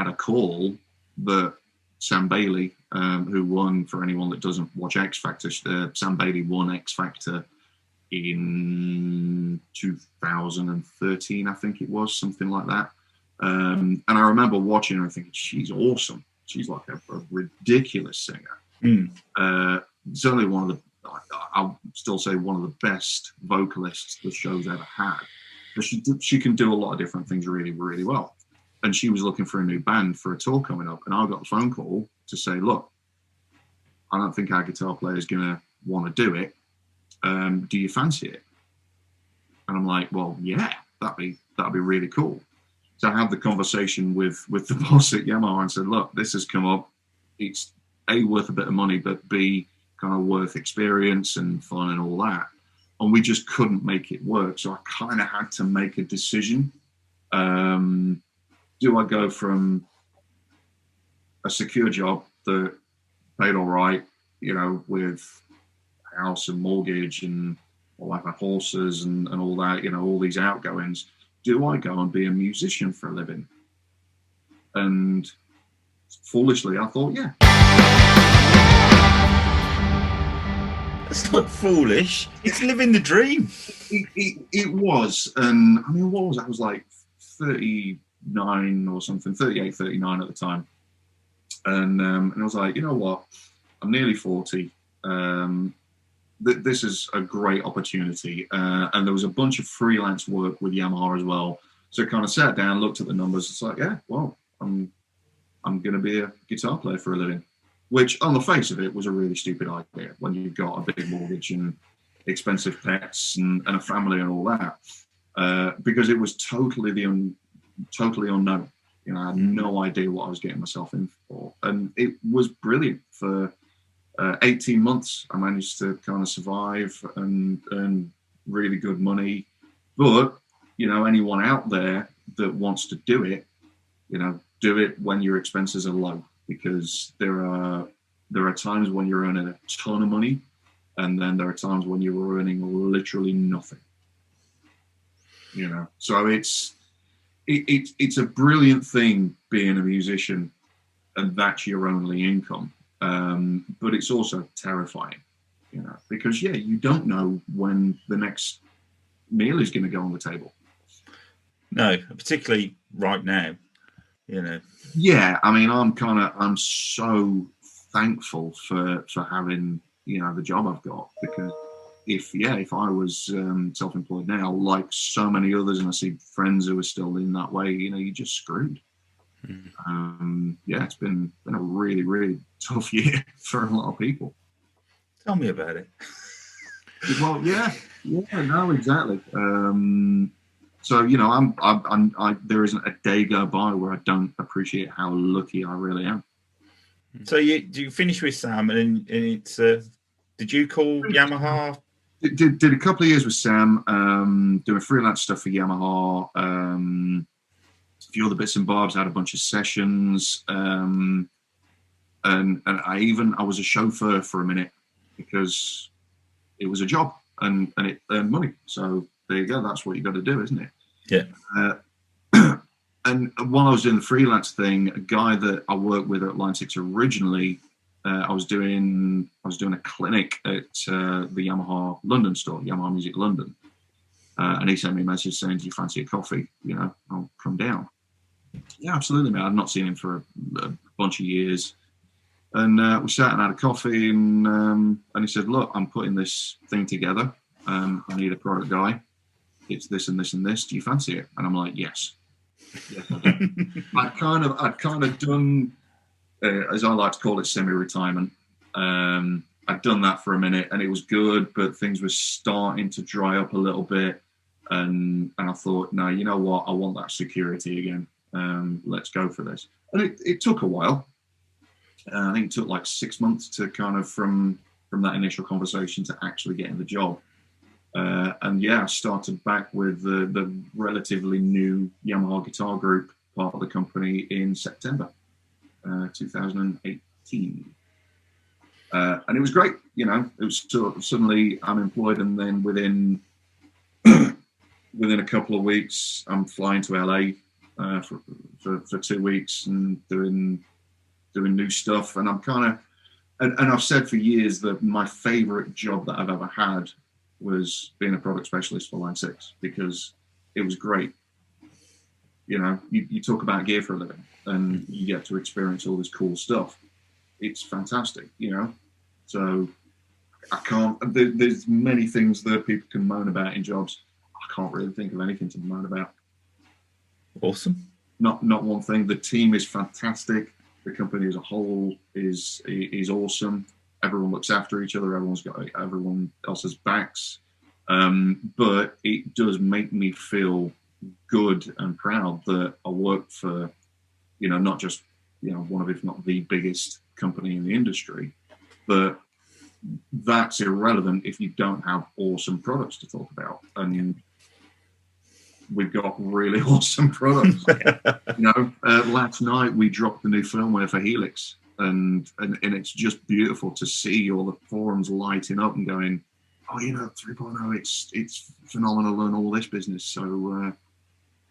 a call that Sam Bailey, who won, for anyone that doesn't watch X Factor, Sam Bailey won X Factor in 2013, I think it was, something like that. And I remember watching her and thinking, she's awesome. She's like a ridiculous singer. Certainly one of the, I'll still say one of the best vocalists the show's ever had. But she can do a lot of different things really, really well. And she was looking for a new band for a tour coming up. And I got a phone call to say, look, I don't think our guitar player is going to want to do it. Do you fancy it? And I'm like, well, yeah, that'd be really cool. So I had the conversation with the boss at Yamaha and said, look, this has come up. It's A, worth a bit of money, but B, kind of worth experience and fun and all that. And we just couldn't make it work. So I kind of had to make a decision. Do I go from a secure job that paid all right, you know, with house and mortgage and like my horses and all that, you know, all these outgoings? Do I go and be a musician for a living? And foolishly, I thought, yeah.
It's not foolish. It's living the dream.
It was. And I mean, what was I was like 39 or something, 38, 39 at the time. And I was like, you know what? I'm nearly 40. This is a great opportunity. And there was a bunch of freelance work with Yamaha as well. So I kind of sat down, looked at the numbers. It's like, yeah, well, I'm going to be a guitar player for a living, which on the face of it was a really stupid idea when you've got a big mortgage and expensive pets and a family and all that, because it was totally unknown. You know, I had no idea what I was getting myself in for. And it was brilliant. For 18 months, I managed to kind of survive and earn really good money. But, you know, anyone out there that wants to do it, you know, do it when your expenses are low, because there are times when you're earning a ton of money, and then there are times when you're earning literally nothing. You know, so it's a brilliant thing being a musician, and that's your only income. But it's also terrifying, you know, because yeah, you don't know when the next meal is going to go on the table.
No, particularly right now, you know.
Yeah, I mean, I'm so thankful for having, you know, the job I've got, because if I was self-employed now, like so many others, and I see friends who are still in that way, you know, you're just screwed. Yeah, it's been a really, really tough year for a lot of people.
Tell me about it.
Well, yeah, no, exactly. So, you know, I there isn't a day go by where I don't appreciate how lucky I really am.
So you finish with Sam, and it's did you call Yamaha?
Did a couple of years with Sam, doing freelance stuff for Yamaha. A few other bits and bobs. Had a bunch of sessions, and I was a chauffeur for a minute because it was a job and it earned money. So there you go. That's what you got to do, isn't it?
Yeah.
And while I was doing the freelance thing, a guy that I worked with at Line 6 originally, I was doing a clinic at the Yamaha London store, Yamaha Music London, and he sent me a message saying, "Do you fancy a coffee? You know, I'll come down." Yeah, absolutely, man. I'd not seen him for a bunch of years, and we sat and had a coffee, and he said, "Look, I'm putting this thing together. I need a product guy. it's this and this and this. Do you fancy it? And I'm like, yes. Yes, I do. I'd kind of done, as I like to call it, semi-retirement. I'd done that for a minute, and it was good, but things were starting to dry up a little bit. And I thought, no, you know what? I want that security again. Let's go for this. And it took a while. I think it took like 6 months to kind of from that initial conversation to actually getting the job. And yeah, I started back with the relatively new Yamaha guitar group, part of the company, in September 2018. And it was great. You know, it was suddenly I'm employed, and then within a couple of weeks, I'm flying to LA for 2 weeks and doing new stuff. And I'm kind of, and I've said for years that my favorite job that I've ever had was being a product specialist for Line 6, because it was great. You know, you talk about gear for a living, and you get to experience all this cool stuff. It's fantastic, you know. So I can't. There's many things that people can moan about in jobs. I can't really think of anything to moan about.
Awesome.
Not one thing. The team is fantastic. The company as a whole is awesome. Everyone looks after each other. Everyone's got everyone else's backs. But it does make me feel good and proud that I work for, you know, not just, you know, one of, if not the biggest company in the industry, but that's irrelevant if you don't have awesome products to talk about. And we've got really awesome products. You know, last night we dropped the new firmware for Helix, and it's just beautiful to see all the forums lighting up and going, oh, you know, 3.0, it's phenomenal and all this business. So,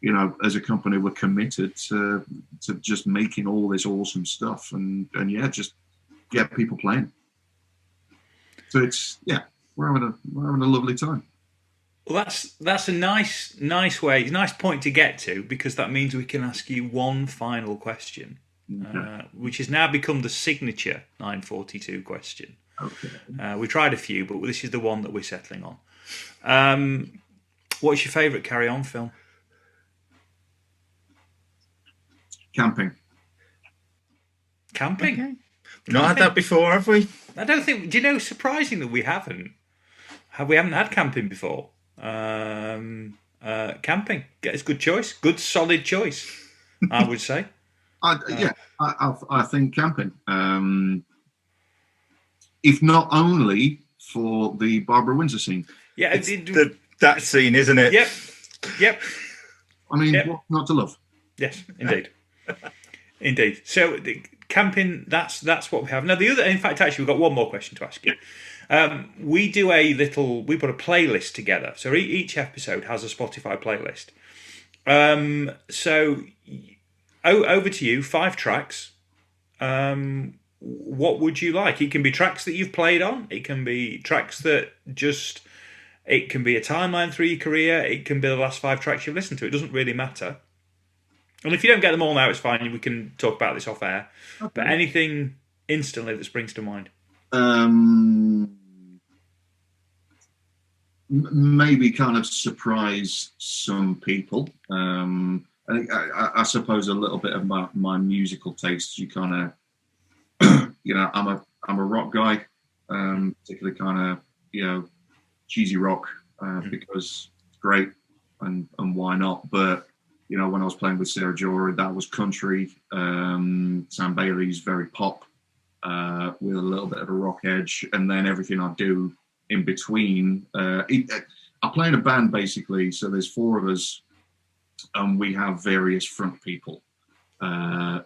you know, as a company, we're committed to just making all this awesome stuff, and yeah, just get people playing. So it's, yeah, we're having a lovely time.
Well, that's a nice way, nice point to get to, because that means we can ask you one final question, which has now become the signature 942 question.
Okay.
We tried a few, but this is the one that we're settling on. What's your favourite Carry On film?
Camping.
Okay.
We've not had that before, have we?
I don't think. Do you know? Surprising that we haven't. We haven't had camping before. Camping. It's a good choice. Good solid choice, I would say.
I think camping. If not only for the Barbara Windsor scene.
Yeah,
that scene, isn't it?
Yep.
I mean, what not to love?
Yes, indeed. Indeed. So camping, that's what we have. Now, in fact, actually, we've got one more question to ask you. We put a playlist together. So each episode has a Spotify playlist. So over to you, 5 tracks. What would you like? It can be tracks that you've played on. It can be tracks that it can be a timeline through your career. It can be the last 5 tracks you've listened to. It doesn't really matter. And if you don't get them all now, it's fine. We can talk about this off air. Okay. But anything instantly that springs to mind.
Maybe kind of surprise some people. I suppose a little bit about my musical tastes. You kind of, you know, I'm a rock guy, particularly kind of, you know, cheesy rock because it's great and why not? But you know, when I was playing with Sarah Jory, that was country. Sam Bailey's very pop with a little bit of a rock edge, and then everything I do in between. I play in a band basically, so there's 4 of us, and we have various front people.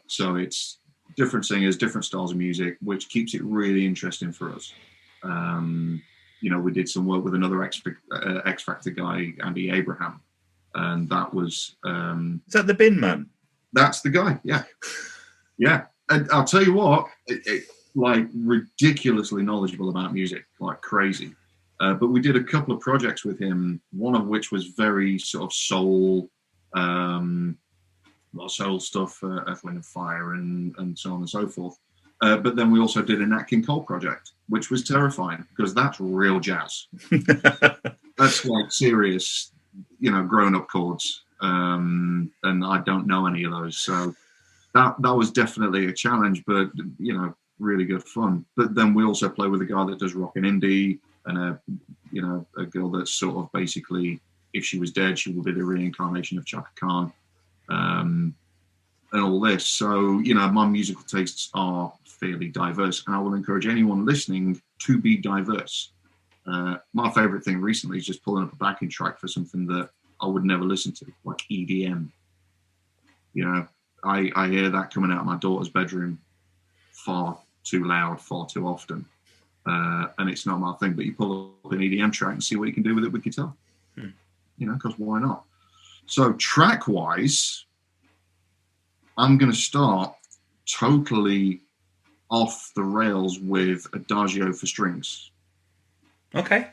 So it's different singers, different styles of music, which keeps it really interesting for us. You know, we did some work with another X Factor guy, Andy Abraham, and that was...
Is that the bin man?
That's the guy, yeah. Yeah, and I'll tell you what, like ridiculously knowledgeable about music, like crazy. But we did a couple of projects with him, one of which was very sort of soul, soul stuff, Earth, Wind and Fire and so on and so forth. But then we also did a Nat King Cole project, which was terrifying because that's real jazz. That's like serious, grown up chords, and I don't know any of those, so that was definitely a challenge, but really good fun. But then we also play with a guy that does rock and indie, and a girl that's sort of basically, if she was dead, she would be the reincarnation of Chaka Khan, and all this. So my musical tastes are fairly diverse, and I will encourage anyone listening to be diverse. My favorite thing recently is just pulling up a backing track for something that I would never listen to, like EDM. I hear that coming out of my daughter's bedroom far too loud, far too often, and it's not my thing. But you pull up an EDM track and see what you can do with it with guitar, because why not? So track-wise, I'm going to start totally off the rails with Adagio for strings.
Okay.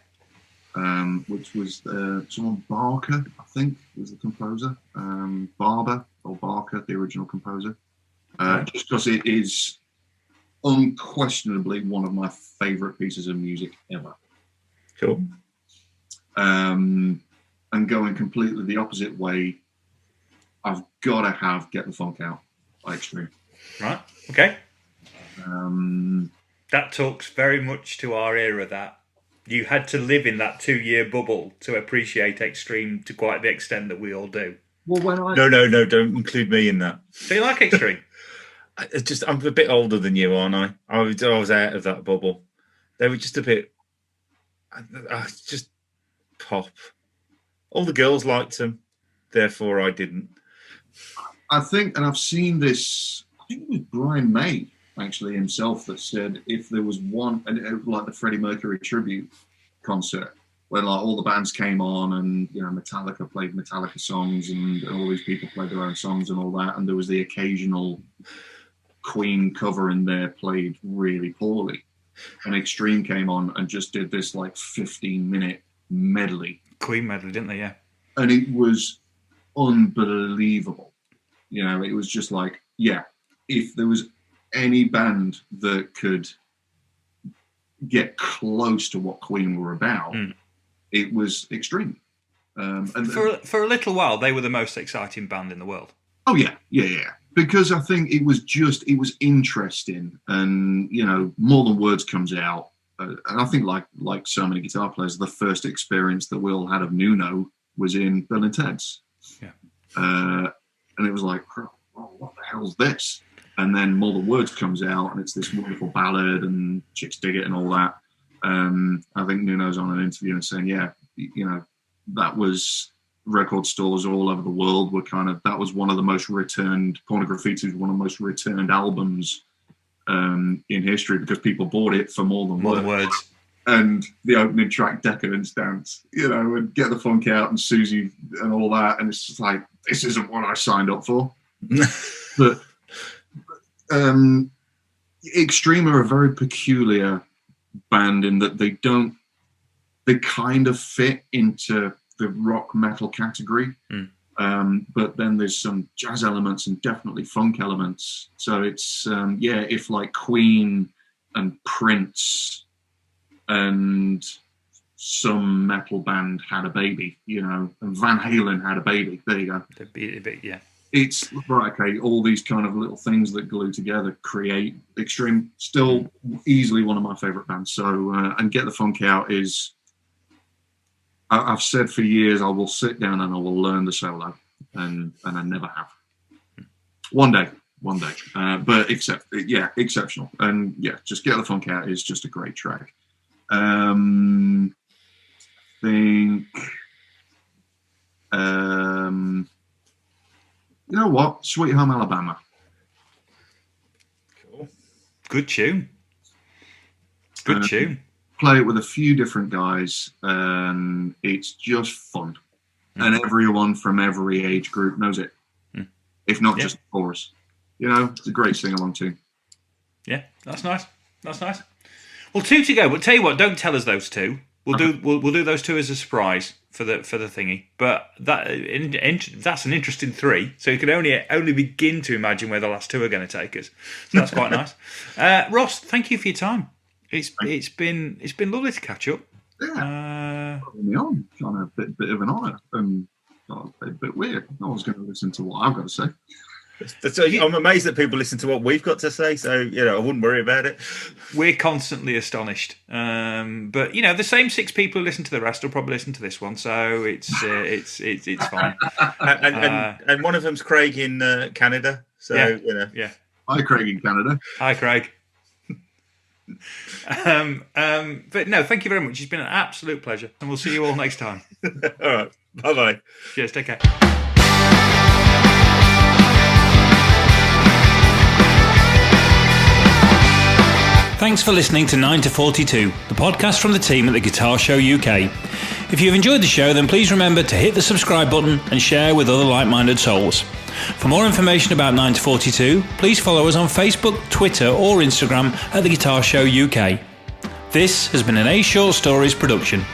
Which was someone Barker, I think, was the composer. Barber or Barker, the original composer. Just because it is unquestionably one of my favourite pieces of music ever.
Cool.
And going completely the opposite way, I've got to have Get the Funk Out by Extreme.
Right. Okay. That talks very much to our era, that you had to live in that 2-year bubble to appreciate Extreme to quite the extent that we all do.
Well, when I...
No, don't include me in that.
Do you like Extreme?
I'm a bit older than you, aren't I? I was out of that bubble. They were just a bit... just pop. All the girls liked them, therefore I didn't.
I think, and I've seen this, I think it was Brian May, actually, himself, that said if there was one, like the Freddie Mercury tribute concert, where like all the bands came on and Metallica played Metallica songs and all these people played their own songs and all that, and there was the occasional Queen cover in there played really poorly, and Extreme came on and just did this like 15-minute medley.
Queen medley, didn't they? Yeah.
And it was unbelievable. It was just like, if there was any band that could get close to what Queen were about, it was Extreme. And
for a little while, they were the most exciting band in the world.
Oh yeah. Because I think it was interesting, and More Than Words comes out, and I think like so many guitar players, the first experience that we all had of Nuno was in Bill and Ted's.
Yeah.
And it was like, what the hell's this? And then More Than Words comes out, and it's this wonderful ballad, and chicks dig it and all that. I think Nuno's on an interview and saying, that was record stores all over the world were that was one of the most returned, Porno Graffiti was one of the most returned albums in history, because people bought it for More Than Words. And the opening track, Decadence Dance, and Get the Funk Out and Susie and all that. And it's just like, this isn't what I signed up for. But Extreme are a very peculiar band in that they kind of fit into the rock metal category. But then there's some jazz elements and definitely funk elements. So it's, if like Queen and Prince and some metal band had a baby, and Van Halen had a baby. There you go.
Yeah.
It's right, okay, all these kind of little things that glue together create Extreme. Still easily one of my favorite bands. So, and Get the Funk Out is, I've said for years, I will sit down and I will learn the solo, and I never have. One day. But exceptional. And just Get the Funk Out is just a great track. Think, you know what? Sweet Home Alabama.
Cool. Good tune. Good tune.
Play it with a few different guys, and it's just fun. And everyone from every age group knows it. If not just the chorus. It's a great sing-along tune.
Yeah, that's nice. Well, 2 to go. But tell you what, don't tell us those two. We'll do those two as a surprise for the thingy. But that's an interesting 3. So you can only begin to imagine where the last 2 are going to take us. So that's quite nice. Ross, thank you for your time. It's been lovely to catch up.
Yeah, kind of a bit of an honour. a bit weird. No one's going to listen to what I've got to say.
I'm amazed that people listen to what we've got to say, so I wouldn't worry about it.
We're constantly astonished, but the same 6 people who listen to the rest will probably listen to this one, so it's fine.
And one of them's Craig in Canada, so
yeah.
Hi, Craig in Canada.
Hi, Craig. But no, thank you very much. It's been an absolute pleasure, and we'll see you all next time.
All right, bye.
Cheers. Take care. Thanks for listening to 9 to 42, the podcast from the team at the Guitar Show UK. If you've enjoyed the show, then please remember to hit the subscribe button and share with other like-minded souls. For more information about 9 to 42, please follow us on Facebook, Twitter or Instagram at the Guitar Show UK. This has been an A Short Stories production.